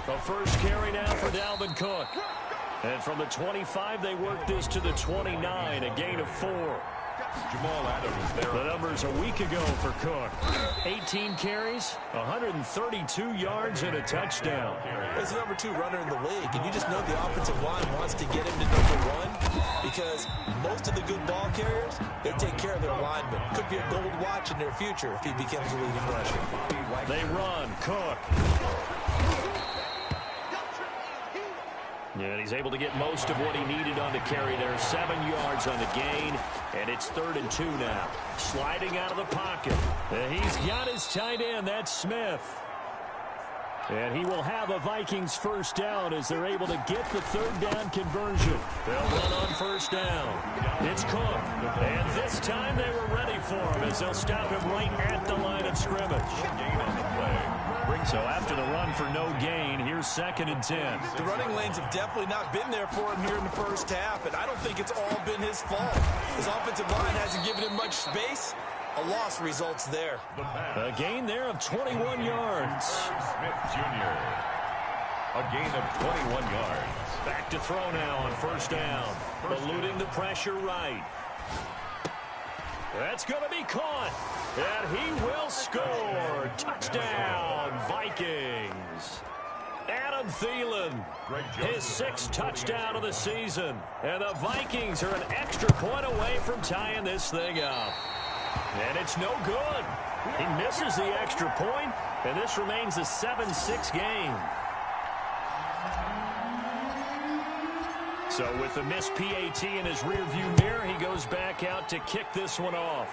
The first carry now for Dalvin Cook. And from the 25, they work this to the 29, a gain of 4. Jamal Adams there. The numbers a week ago for Cook. 18 carries, 132 yards, and a touchdown. He's the number 2 runner in the league, and you just know the offensive line wants to get him to number 1 because most of the good ball carriers, they take care of their linemen. Could be a gold watch in their future if he becomes a leading rusher. They run. Cook. And he's able to get most of what he needed on the carry there. 7 yards on the gain, and it's 3rd and 2 now. Sliding out of the pocket. And he's got his tight end. That's Smith. And he will have a Vikings first down as they're able to get the 3rd down conversion. They'll run on first down. It's Cook. And this time they were ready for him as they'll stop him right at the line of scrimmage. Gain on the play. So after the run for no gain, here's 2nd and 10. The running lanes have definitely not been there for him here in the first half, and I don't think it's all been his fault. His offensive line hasn't given him much space. A loss results there. A gain there of 21 yards. Smith Jr. A gain of 21 yards. Back to throw now on first down. Eluding the pressure right. That's going to be caught. And he will score. Touchdown, Vikings. Adam Thielen, his 6th touchdown of the season. And the Vikings are an extra point away from tying this thing up. And it's no good. He misses the extra point, and this remains a 7-6 game. So with the missed PAT in his rearview mirror, he goes back out to kick this one off.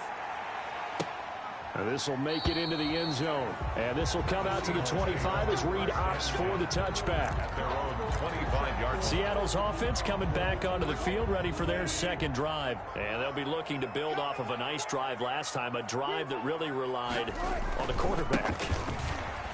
This will make it into the end zone. And this will come out to the 25 as Reed opts for the touchback. At their own 25-yard. Seattle's offense coming back onto the field, ready for their second drive. And they'll be looking to build off of a nice drive last time, a drive that really relied on the quarterback.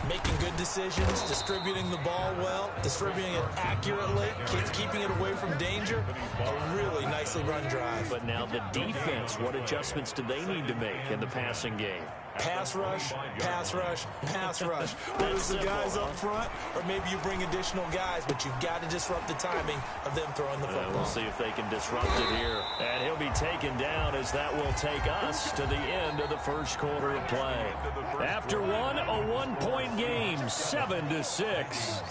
Making good decisions, distributing the ball well, distributing it accurately, keeping it away from danger. A really nicely run drive. But now the defense, what adjustments do they need to make in the passing game? Pass rush, pass rush, pass rush. Whether it's the guys up front or maybe you bring additional guys, but you've got to disrupt the timing of them throwing the football. We'll see if they can disrupt it here. And he'll be taken down as that will take us to the end of the first quarter of play. After one, a one-point game, 7-6.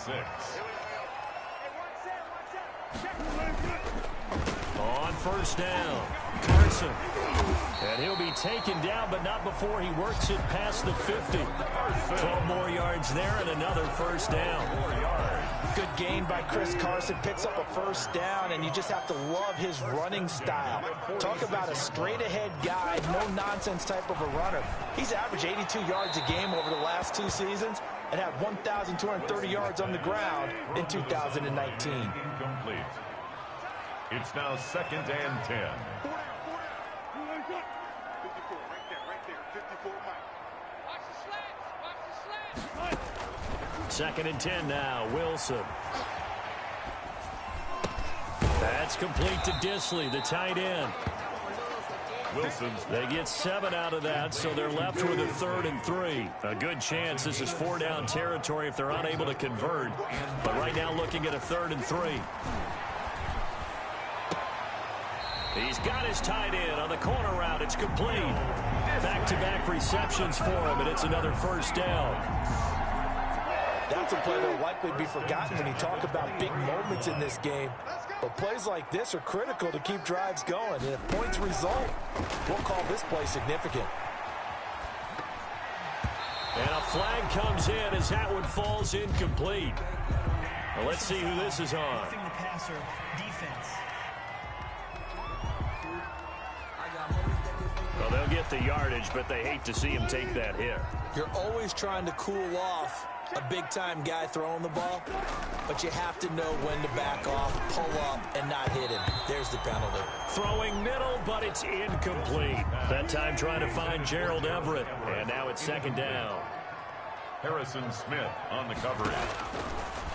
On first down, Carson. And he'll be taken down, but not before he works it past the 50. 12 more yards there and another first down. Good gain by Chris Carson. Picks up a first down, and you just have to love his running style. Talk about a straight-ahead guy, no-nonsense type of a runner. He's averaged 82 yards a game over the last 2 seasons and had 1,230 yards on the ground in 2019. Incomplete. It's now 2nd and 10. 2nd and 10 now, Wilson. That's complete to Disley, the tight end. Wilson's. They get 7 out of that, so they're left with a 3rd and 3. A good chance this is 4-down territory if they're unable to convert. But right now looking at a 3rd and 3. He's got his tight end on the corner route. It's complete. Back-to-back receptions for him, and it's another first down. That's a play that will likely be forgotten when you talk about big moments in this game. But plays like this are critical to keep drives going. And if points result, we'll call this play significant. And a flag comes in as that one falls incomplete. Well, let's see who this is on. Roughing the passer, defense. Well, they'll get the yardage, but they hate to see him take that hit. You're always trying to cool off a big-time guy throwing the ball, but you have to know when to back off, pull up, and not hit him. There's the penalty. Throwing middle, but it's incomplete. That time trying to find Gerald Everett, and now it's 2nd down. Harrison Smith on the coverage.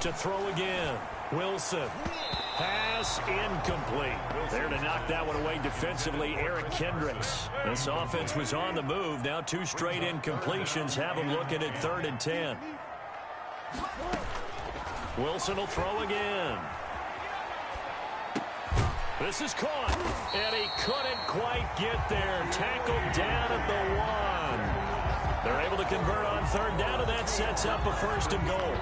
To throw again, Wilson. Pass incomplete. There to knock that one away defensively, Eric Kendricks. This offense was on the move. Now 2 straight incompletions have them looking at 3rd and 10. Wilson will throw again. This is caught, and he couldn't quite get there. Tackled down at the 1. They're able to convert on 3rd down, and that sets up a 1st and goal.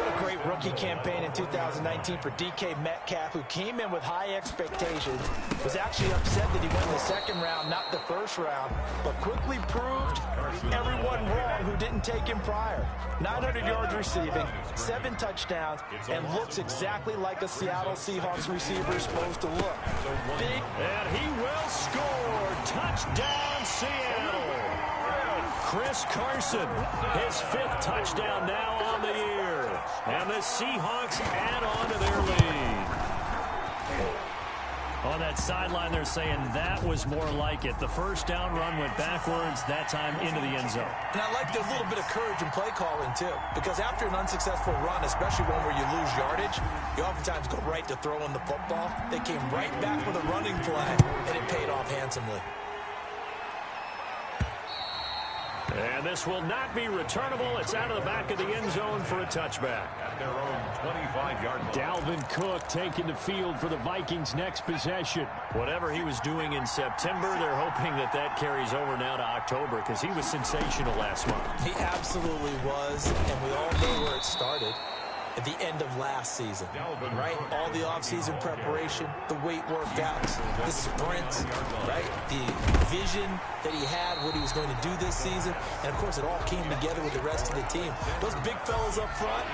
What a great rookie campaign in 2019 for DK Metcalf, who came in with high expectations, was actually upset that he went in the second round, not the first round, but quickly proved everyone wrong who didn't take him prior. 900 yards receiving, 7 touchdowns, and looks exactly like a Seattle Seahawks receiver is supposed to look. Big. And he will score. Touchdown, Seattle. Chris Carson, his 5th touchdown now on the year. And the Seahawks add on to their lead. On that sideline, they're saying that was more like it. The first down run went backwards, that time into the end zone. And I like the little bit of courage in play calling, too. Because after an unsuccessful run, especially one where you lose yardage, you oftentimes go right to throwing the football. They came right back with a running play, and it paid off handsomely. And this will not be returnable. It's out of the back of the end zone for a touchback. At their own 25-yard line. Dalvin Cook taking the field for the Vikings' next possession. Whatever he was doing in September, they're hoping that that carries over now to October because he was sensational last month. He absolutely was, and we all know where it started. At the end of last season, right? All the offseason preparation, the weight workouts, the sprints, right? The vision that he had, what he was going to do this season. And, of course, it all came together with the rest of the team. Those big fellas up front,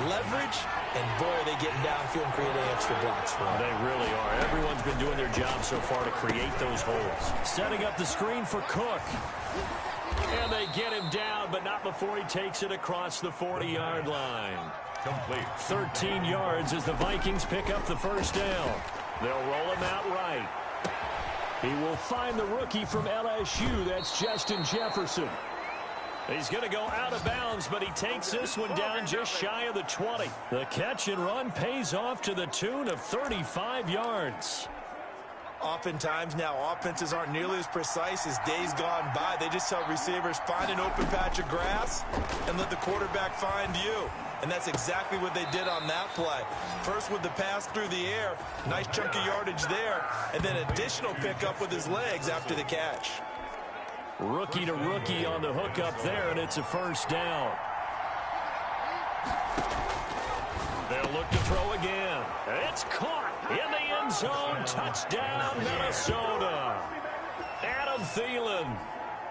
leverage, and, boy, are they getting downfield and creating extra blocks for him. They really are. Everyone's been doing their job so far to create those holes. Setting up the screen for Cook. And they get him down, but not before he takes it across the 40-yard line. Complete. 13 yards as the Vikings pick up the first down. They'll roll him out right. He will find the rookie from LSU. That's Justin Jefferson. He's going to go out of bounds, but he takes this one down just shy of the 20. The catch and run pays off to the tune of 35 yards. Oftentimes now offenses aren't nearly as precise as days gone by. They just tell receivers, find an open patch of grass and let the quarterback find you. And that's exactly what they did on that play. First with the pass through the air, nice chunk of yardage there, and then additional pickup with his legs after the catch. Rookie to rookie on the hook up there, and it's a first down. They'll look to throw again. It's caught in the end zone. Touchdown, Minnesota. Adam Thielen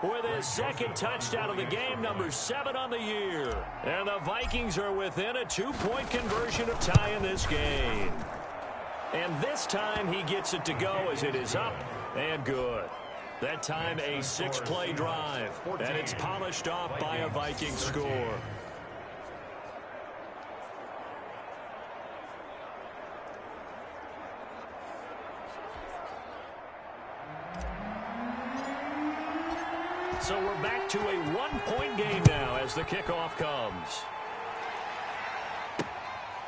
with his 2nd touchdown of the game, number 7 on the year. And the Vikings are within a 2-point conversion of tying this game. And this time he gets it to go as it is up and good. That time a 6-play drive, and it's polished off by a Viking score. So we're back to a 1-point game now as the kickoff comes.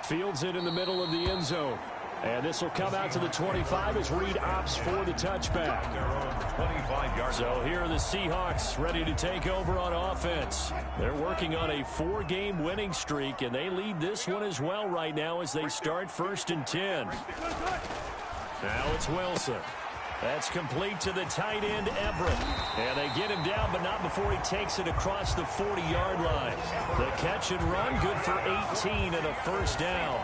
Fields it in the middle of the end zone. And this will come out to the 25 as Reed opts for the touchback. So here are the Seahawks ready to take over on offense. They're working on a 4-game winning streak, and they lead this one as well right now as they start 1st and 10. Now it's Wilson. That's complete to the tight end, Everett. And they get him down, but not before he takes it across the 40-yard line. The catch and run, good for 18 and a first down.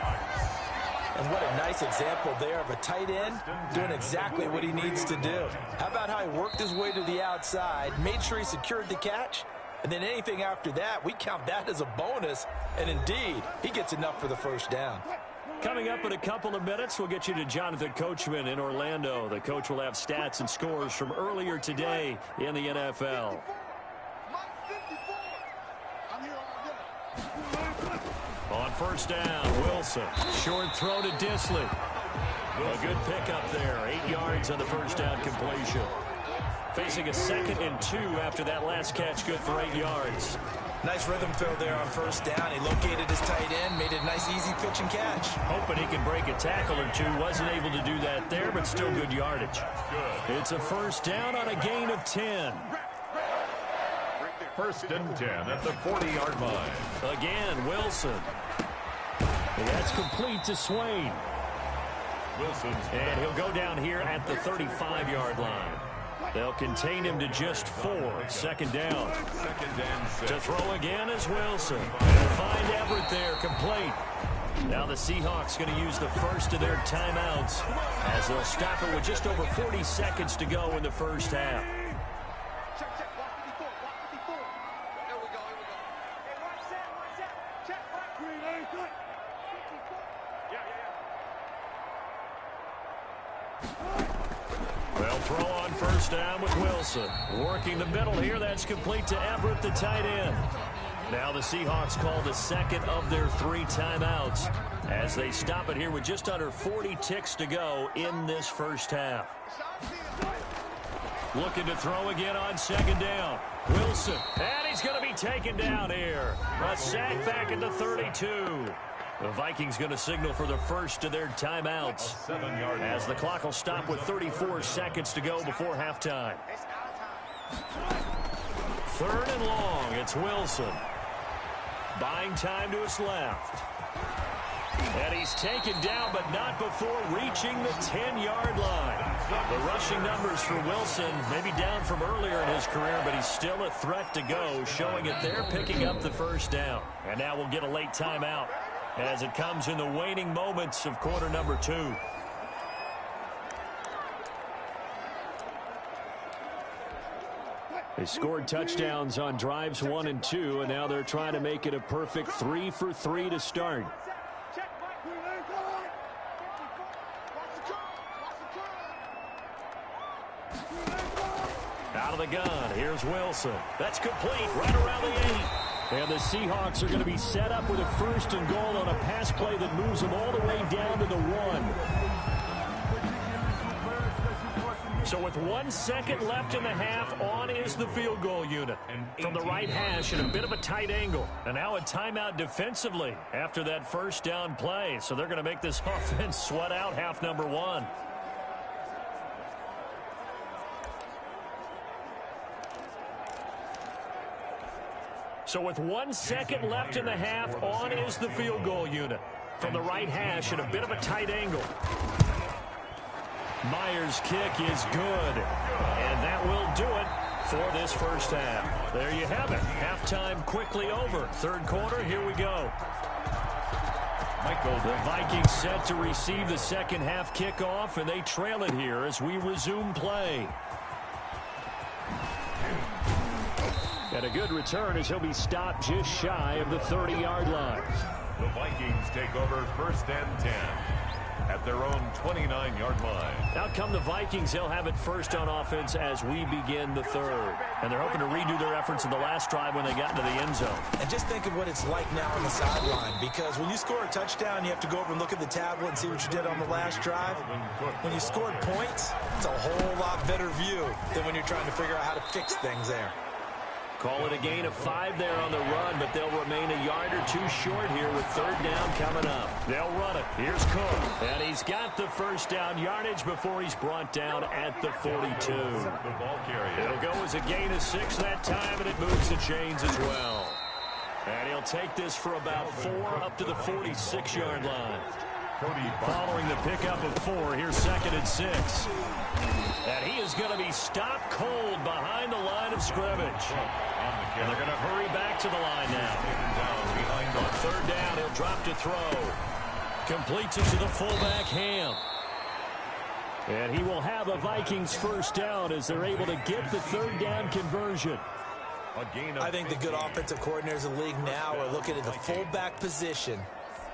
And what a nice example there of a tight end doing exactly what he needs to do. How about how he worked his way to the outside, made sure he secured the catch, and then anything after that, we count that as a bonus. And indeed, he gets enough for the first down. Coming up in a couple of minutes, we'll get you to Jonathan Coachman in Orlando. The coach will have stats and scores from earlier today in the NFL. On first down, Wilson. Short throw to Disley. A good pickup there. 8 yards on the first down completion. Facing a 2nd and 2 after that last catch, good for 8 yards. Nice rhythm throw there on first down. He located his tight end, made a nice easy pitch and catch. Hoping he can break a tackle or two. Wasn't able to do that there, but still good yardage. It's a first down on a gain of 10. 1st and 10 at the 40-yard line. Again, Wilson. And that's complete to Swain. Wilson's And he'll go down here at the 35-yard line. They'll contain him to just 4. Second down. Second and 6. To throw again is Wilson. They'll find Everett there, complete. Now the Seahawks going to use the first of their timeouts as they'll stop it with just over 40 seconds to go in the first half. Check, check. Watch 54. Watch 54. Here we go. Here we go. Hey, watch that. Watch that. Check. Watch. 54. Yeah. They'll throw on first down with Wilson. Working the middle here. That's complete to Everett, the tight end. Now the Seahawks call the second of their 3 timeouts as they stop it here with just under 40 ticks to go in this first half. Looking to throw again on second down. Wilson, and he's going to be taken down here. A sack back at the 32. The Vikings going to signal for the first of their timeouts as the clock will stop with 34 seconds to go before halftime. Third and long, it's Wilson. Buying time to his left. And he's taken down, but not before reaching the 10-yard line. The rushing numbers for Wilson may be down from earlier in his career, but he's still a threat to go, showing it there, picking up the first down. And now we'll get a late timeout as it comes in the waning moments of quarter number 2. They scored touchdowns on drives 1 and 2, and now they're trying to make it a perfect 3 for 3 to start. Out of the gun, here's Wilson. That's complete, right around the 8. And the Seahawks are going to be set up with a first and goal on a pass play that moves them all the way down to the 1. So with 1 second left in the half, on is the field goal unit. From the right hash at a bit of a tight angle. And now a timeout defensively after that first down play. So they're going to make this offense sweat out half number 1. So with 1 second left in the half, on is the field goal unit. From the right hash at a bit of a tight angle. Myers' kick is good, and that will do it for this first half. There you have it. Halftime quickly over. Third quarter, here we go. The Vikings set to receive the second half kickoff, and they trail it here as we resume play. And a good return as he'll be stopped just shy of the 30-yard line. The Vikings take over first and 10. At their own 29-yard line. Out come the Vikings. They'll have it first on offense as we begin the third. And they're hoping to redo their efforts in the last drive when they got into the end zone. And just think of what it's like now on the sideline, because when you score a touchdown, you have to go over and look at the tablet and see what you did on the last drive. When you scored points, it's a whole lot better view than when you're trying to figure out how to fix things there. Call it a gain of 5 there on the run, but they'll remain a yard or 2 short here with third down coming up. They'll run it. Here's Cook. And he's got the first down yardage before he's brought down at the 42. The ball carrier. It'll go as a gain of 6 that time, and it moves the chains as well. And he'll take this for about 4 up to the 46-yard line. Following the pickup of 4, here's second and 6. And he is going to be stopped cold behind the line of scrimmage. And they're going to hurry back to the line now. On third down, he'll drop to throw. Completes it to the fullback, Ham. And he will have a Vikings first down as they're able to get the third down conversion. I think the good offensive coordinators in the league now are looking at the fullback position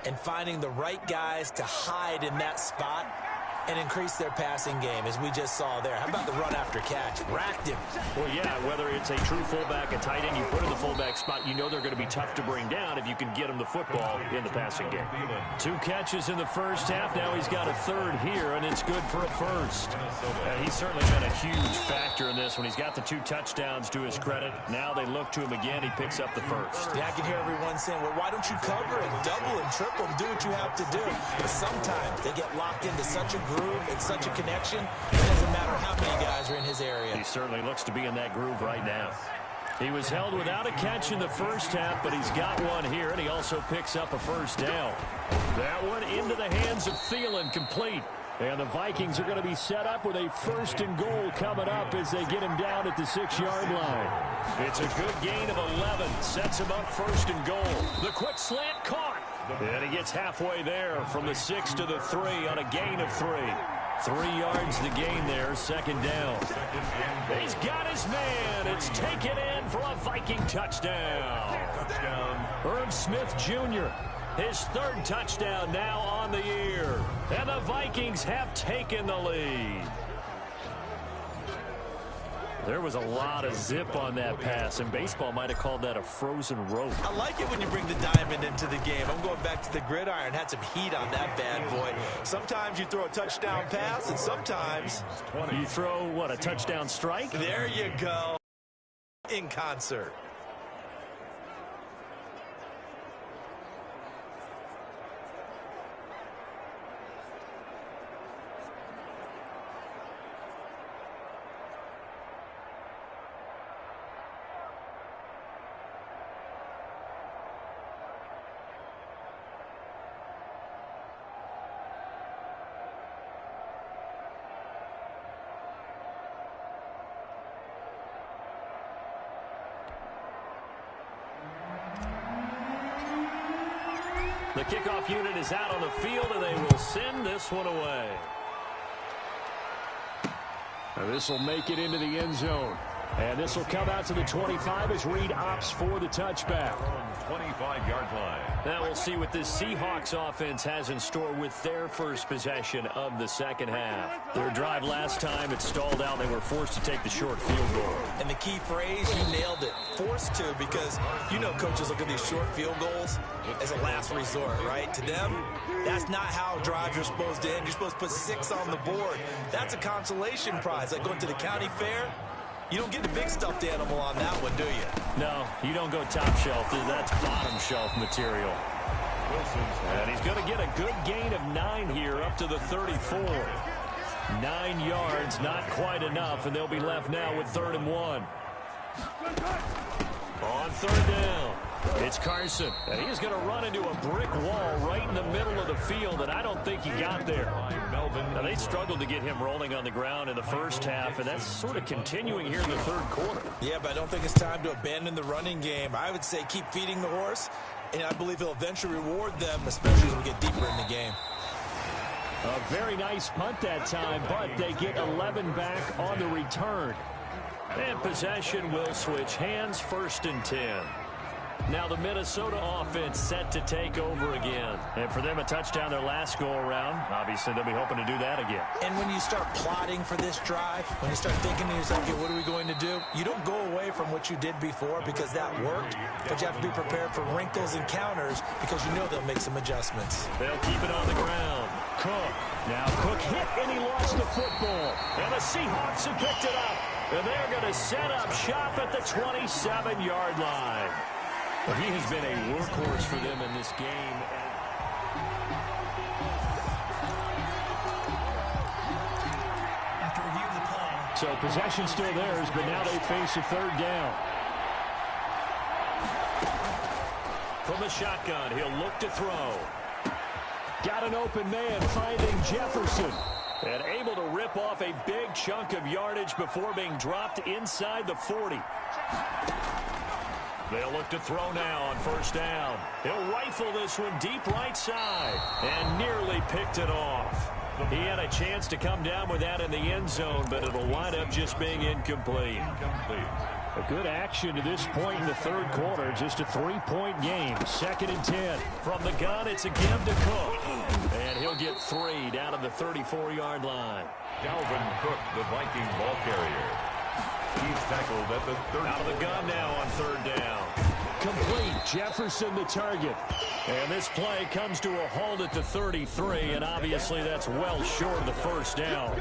and finding the right guys to hide in that spot and increase their passing game, as we just saw there. How about the run after catch? Racked him. Well, yeah, whether it's a true fullback, a tight end, you put in the fullback spot, you know they're going to be tough to bring down if you can get him the football in the passing game. 2 catches in the first half. Now he's got a third here, and it's good for a first. And he's certainly been a huge factor in this when he's got the 2 touchdowns to his credit. Now they look to him again. He picks up the first. Yeah, I can hear everyone saying, well, why don't you cover it, double and triple and do what you have to do? But sometimes they get locked into such a groove and such a connection, it doesn't matter how many guys are in his area. He certainly looks to be in that groove right now. He was held without a catch in the first half, but he's got one here, and he also picks up a first down. That one into the hands of Thielen, complete. And the Vikings are going to be set up with a 1st and goal coming up as they get him down at the 6-yard line. It's a good gain of 11. Sets him up 1st and goal. The quick slant caught. And he gets halfway there from the 6 to the 3 on a gain of 3. 3 yards to gain there, 2nd down. He's got his man. It's taken in for a Viking touchdown. Herb Smith Jr., his 3rd touchdown now on the year. And the Vikings have taken the lead. There was a lot of zip on that pass, and baseball might have called that a frozen rope. I like it when you bring the diamond into the game. I'm going back to the gridiron. Had some heat on that bad boy. Sometimes you throw a touchdown pass, and sometimes you throw, what, a touchdown strike? There you go. In concert. The kickoff unit is out on the field, and they will send this one away. This will make it into the end zone. And this will come out to the 25 as Reed opts for the touchback. 25-yard line. Now we'll see what this Seahawks offense has in store with their first possession of the 2nd half. Their drive last time, it stalled out. They were forced to take the short field goal. And the key phrase, you nailed it. Forced to, because you know coaches look at these short field goals as a last resort, right? To them, that's not how drives are supposed to end. You're supposed to put 6 on the board. That's a consolation prize, like going to the county fair. You don't get the big stuffed animal on that one, do you? No, you don't go top shelf. That's bottom shelf material. And he's going to get a good gain of 9 here up to the 34. 9 yards, not quite enough, and they'll be left now with 3rd and 1. On 3rd down, it's Carson. And he's going to run into a brick wall right in the middle of the field, and I don't think he got there. Now, they struggled to get him rolling on the ground in the 1st half, and that's sort of continuing here in the 3rd quarter. Yeah, but I don't think it's time to abandon the running game. I would say keep feeding the horse, and I believe he'll eventually reward them, especially as we get deeper in the game. A very nice punt that time, but they get 11 back on the return. And possession will switch hands, 1st and 10. Now the Minnesota offense set to take over again. And for them, a touchdown their last go-around. Obviously, they'll be hoping to do that again. And when you start plotting for this drive, when you start thinking to yourself, okay, what are we going to do? You don't go away from what you did before because that worked, but you have to be prepared for wrinkles and counters because you know they'll make some adjustments. They'll keep it on the ground. Cook. Now Cook hit, and he lost the football. And the Seahawks have picked it up. And they're going to set up shop at the 27-yard line. Well, he has been a workhorse for them in this game. After review of the play. So possession still theirs, but now they face a 3rd down. From the shotgun, he'll look to throw. Got an open man, finding Jefferson. And able to rip off a big chunk of yardage before being dropped inside the 40. They'll look to throw now on 1st down. He'll rifle this one deep right side and nearly picked it off. He had a chance to come down with that in the end zone, but it'll wind up just being incomplete. A good action to this point in the 3rd quarter. Just a 3-point game. 2nd and 10. From the gun, it's a give to Cook. And he'll get 3 down to the 34-yard line. Dalvin Cook, the Viking ball carrier. He's tackled at the 30. Out of the gun now on 3rd down. Complete. Jefferson the target. And this play comes to a halt at the 33, and obviously that's well short of the 1st down.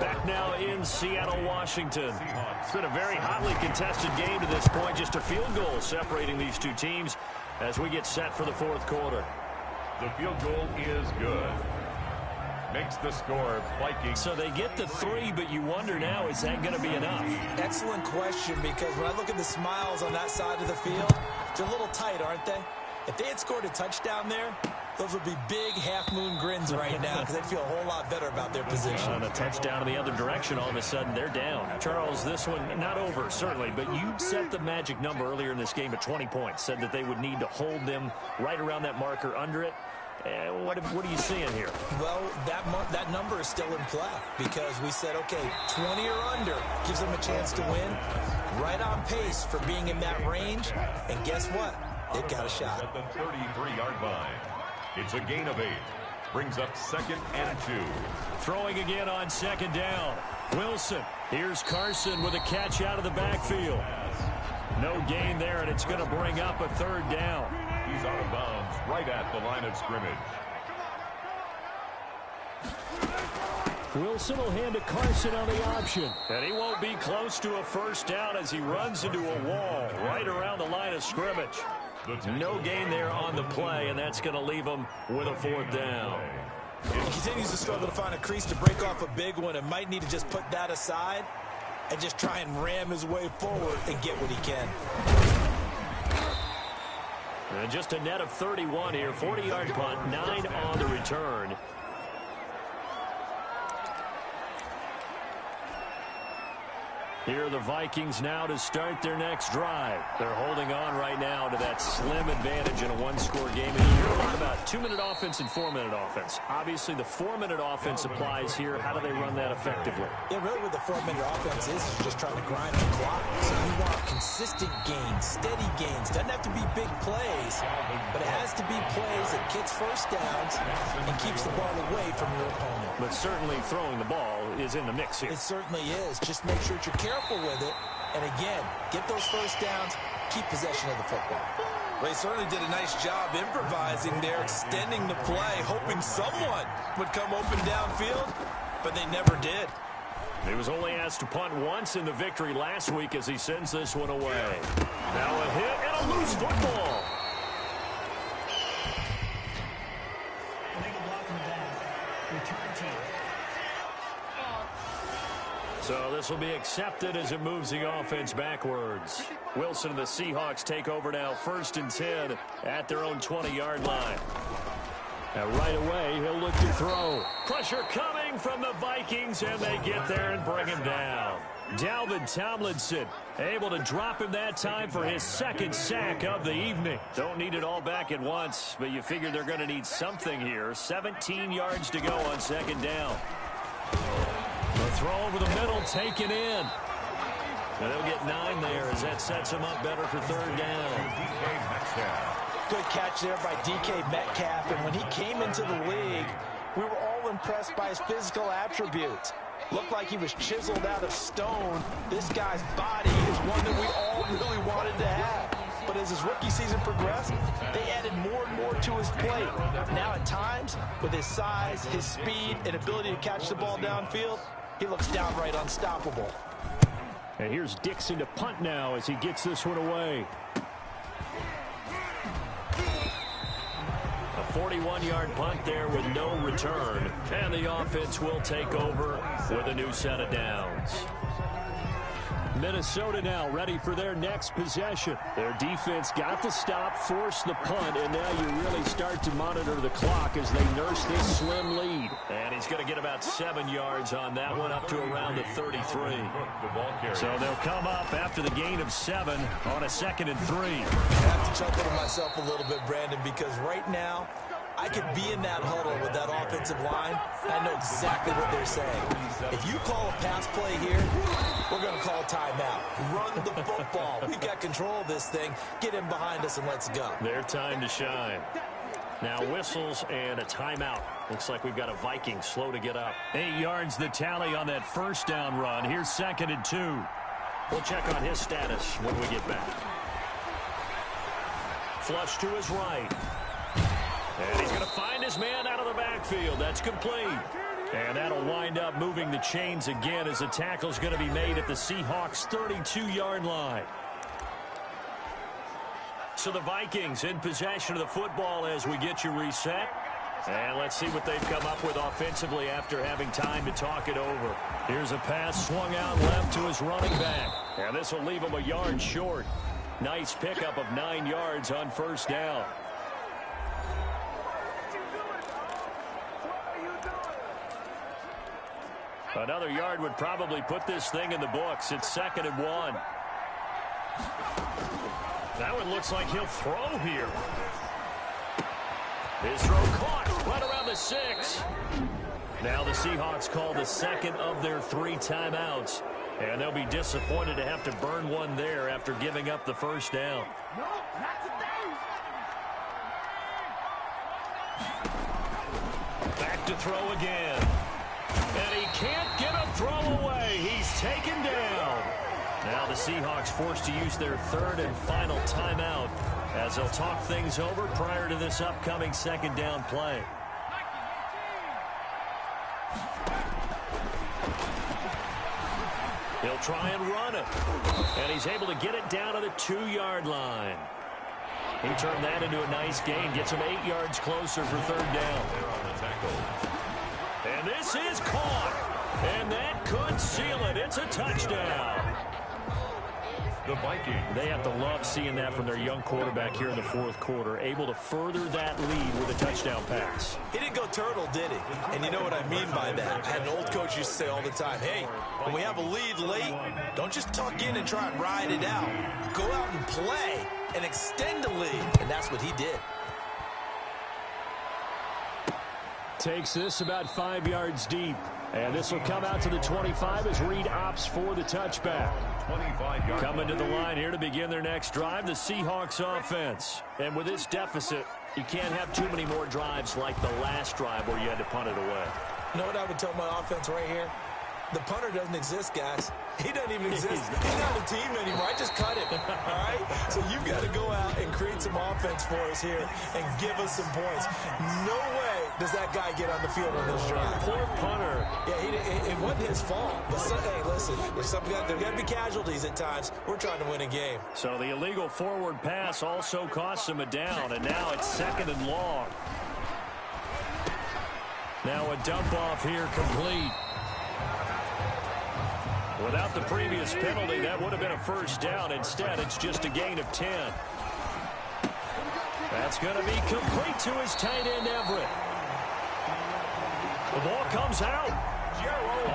Back now in Seattle, Washington. It's been a very hotly contested game to this point. Just a field goal separating these two teams as we get set for the 4th quarter. The field goal is good. Makes the score Vikings. So they get the 3, but you wonder now, is that going to be enough? Excellent question, because when I look at the smiles on that side of the field, they're a little tight, aren't they? If they had scored a touchdown there, Those would be big half-moon grins right now because they'd feel a whole lot better about their position. On a touchdown in the other direction, all of a sudden they're down. Charles, this one not over, certainly, but you set the magic number earlier in this game at 20 points. Said that they would need to hold them right around that marker under it. What are you seeing here? Well, that number is still in play because we said, okay, 20 or under gives them a chance to win. Right on pace for being in that range. And guess what? They've got a shot. At the 33-yard line. It's a gain of 8. Brings up 2nd and 2. Throwing again on 2nd down. Wilson. Here's Carson with a catch out of the backfield. No gain there, and it's going to bring up a 3rd down. He's out of bounds right at the line of scrimmage. Wilson will hand to Carson on the option. And he won't be close to a 1st down as he runs into a wall right around the line of scrimmage. No gain there on the play, and that's going to leave him with a 4th down. He continues to struggle to find a crease to break off a big one and might need to just put that aside and just try and ram his way forward and get what he can. And just a net of 31 here. 40-yard punt, 9 on the return. Here are the Vikings now to start their next drive. They're holding on right now to that slim advantage in a 1-score game. And you hear a lot about 2-minute offense and 4-minute offense. Obviously, the 4-minute offense applies here. How do they run that effectively? Yeah, really what the 4-minute offense is just trying to grind the clock. So you want consistent gains, steady gains. Doesn't have to be big plays, but it has to be plays that gets 1st downs and keeps the ball away from your opponent. But certainly throwing the ball is in the mix here. It certainly is. Just make sure that you're careful with it. And again, get those 1st downs, keep possession of the football. Well, he certainly did a nice job improvising there, extending the play, hoping someone would come open downfield, but they never did. He was only asked to punt once in the victory last week as he sends this one away. Now a hit and a loose football. Illegal block in the back. Return team. So this will be accepted as it moves the offense backwards. Wilson and the Seahawks take over now, 1st and 10 at their own 20-yard line. Now right away, he'll look to throw. Pressure coming from the Vikings, and they get there and bring him down. Dalvin Tomlinson able to drop him that time for his 2nd sack of the evening. Don't need it all back at once, but you figure they're going to need something here. 17 yards to go on 2nd down. The throw over the middle, taken in. And they'll get 9 there as that sets them up better for 3rd down. Good catch there by DK Metcalf. And when he came into the league, we were all impressed by his physical attributes. Looked like he was chiseled out of stone. This guy's body is one that we all really wanted to have. But as his rookie season progressed, they added more and more to his plate. Now at times, with his size, his speed, and ability to catch the ball downfield, he looks downright unstoppable. And here's Dixon to punt now as he gets this one away. A 41-yard punt there with no return. And the offense will take over with a new set of downs. Minnesota now ready for their next possession. Their defense got the stop, forced the punt, and now you really start to monitor the clock as they nurse this slim lead. And he's going to get about 7 yards on that one, up to around the 33. So they'll come up after the gain of 7 on a 2nd and 3. I have to chuckle to myself a little bit, Brandon, because right now, I could be in that huddle with that offensive line, and I know exactly what they're saying. If you call a pass play here, we're going to call a timeout. Run the football. We've got control of this thing. Get in behind us and let's go. Their time to shine. Now whistles and a timeout. Looks like we've got a Viking slow to get up. 8 yards the tally on that 1st down run. Here's 2nd and 2. We'll check on his status when we get back. Flush to his right. And he's going to find his man out of the backfield. That's complete. And that'll wind up moving the chains again as the tackle's going to be made at the Seahawks' 32-yard line. So the Vikings in possession of the football as we get you reset. And let's see what they've come up with offensively after having time to talk it over. Here's a pass swung out left to his running back. And this will leave him a yard short. Nice pickup of 9 yards on 1st down. Another yard would probably put this thing in the books. It's 2nd and 1. Now it looks like he'll throw here. His throw caught right around the 6. Now the Seahawks call the second of their 3 timeouts. And they'll be disappointed to have to burn one there after giving up the first down. Back to throw again. And he can't get a throw away. He's taken down. Now the Seahawks forced to use their 3rd and final timeout as they'll talk things over prior to this upcoming 2nd down play. He'll try and run it. And he's able to get it down to the 2-yard line. He turned that into a nice gain. Gets him 8 yards closer for 3rd down. And this is caught. And that could seal it. It's a touchdown. The Vikings. They have to love seeing that from their young quarterback here in the 4th quarter, able to further that lead with a touchdown pass. He didn't go turtle, did he? And you know what I mean by that. I had an old coach used to say all the time, hey, when we have a lead late, don't just tuck in and try and ride it out. Go out and play and extend the lead. And that's what he did. Takes this about 5 yards deep. And this will come out to the 25 as Reed opts for the touchback. 25 Coming to the line here to begin their next drive, the Seahawks offense. And with this deficit, you can't have too many more drives like the last drive where you had to punt it away. You know what I would tell my offense right here? The punter doesn't exist, guys. He doesn't even exist. He's not a team anymore. I just cut him, all right? So you've got to go out and create some offense for us here and give us some points. No way does that guy get on the field on this drive. Poor punter. Yeah, it wasn't his fault. But, hey, listen, there's got to be casualties at times. We're trying to win a game. So the illegal forward pass also costs him a down, and now it's 2nd and long. Now a dump off here complete. Without the previous penalty, that would have been a first down. Instead, it's just a gain of 10. That's going to be complete to his tight end, Everett. The ball comes out.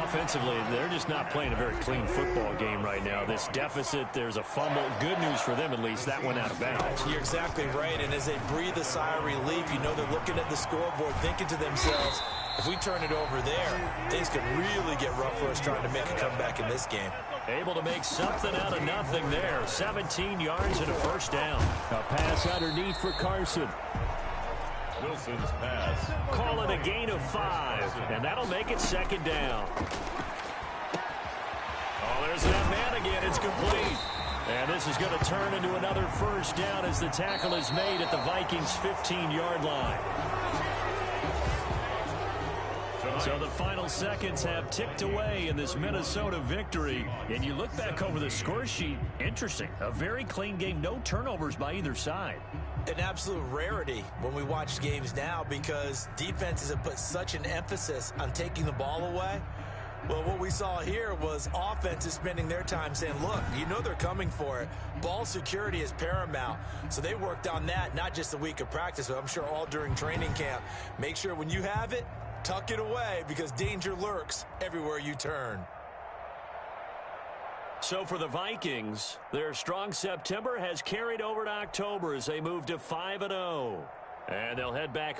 Offensively, they're just not playing a very clean football game right now. This deficit, there's a fumble. Good news for them, at least. That went out of bounds. You're exactly right. And as they breathe a sigh of relief, you know they're looking at the scoreboard, thinking to themselves, if we turn it over there, things could really get rough for us trying to make a comeback in this game. Able to make something out of nothing there. 17 yards and a first down. A pass underneath for Carson. Wilson's pass. Call it a gain of 5, and that'll make it 2nd down. Oh, there's that man again. It's complete. And this is going to turn into another first down as the tackle is made at the Vikings' 15-yard line. So the final seconds have ticked away in this Minnesota victory. And you look back over the score sheet, interesting. A very clean game, no turnovers by either side. An absolute rarity when we watch games now because defenses have put such an emphasis on taking the ball away. Well, what we saw here was offenses spending their time saying, look, you know they're coming for it. Ball security is paramount. So they worked on that, not just a week of practice, but I'm sure all during training camp. Make sure when you have it, tuck it away because danger lurks everywhere you turn. So for the Vikings, their strong September has carried over to October as they move to 5-0. And they'll head back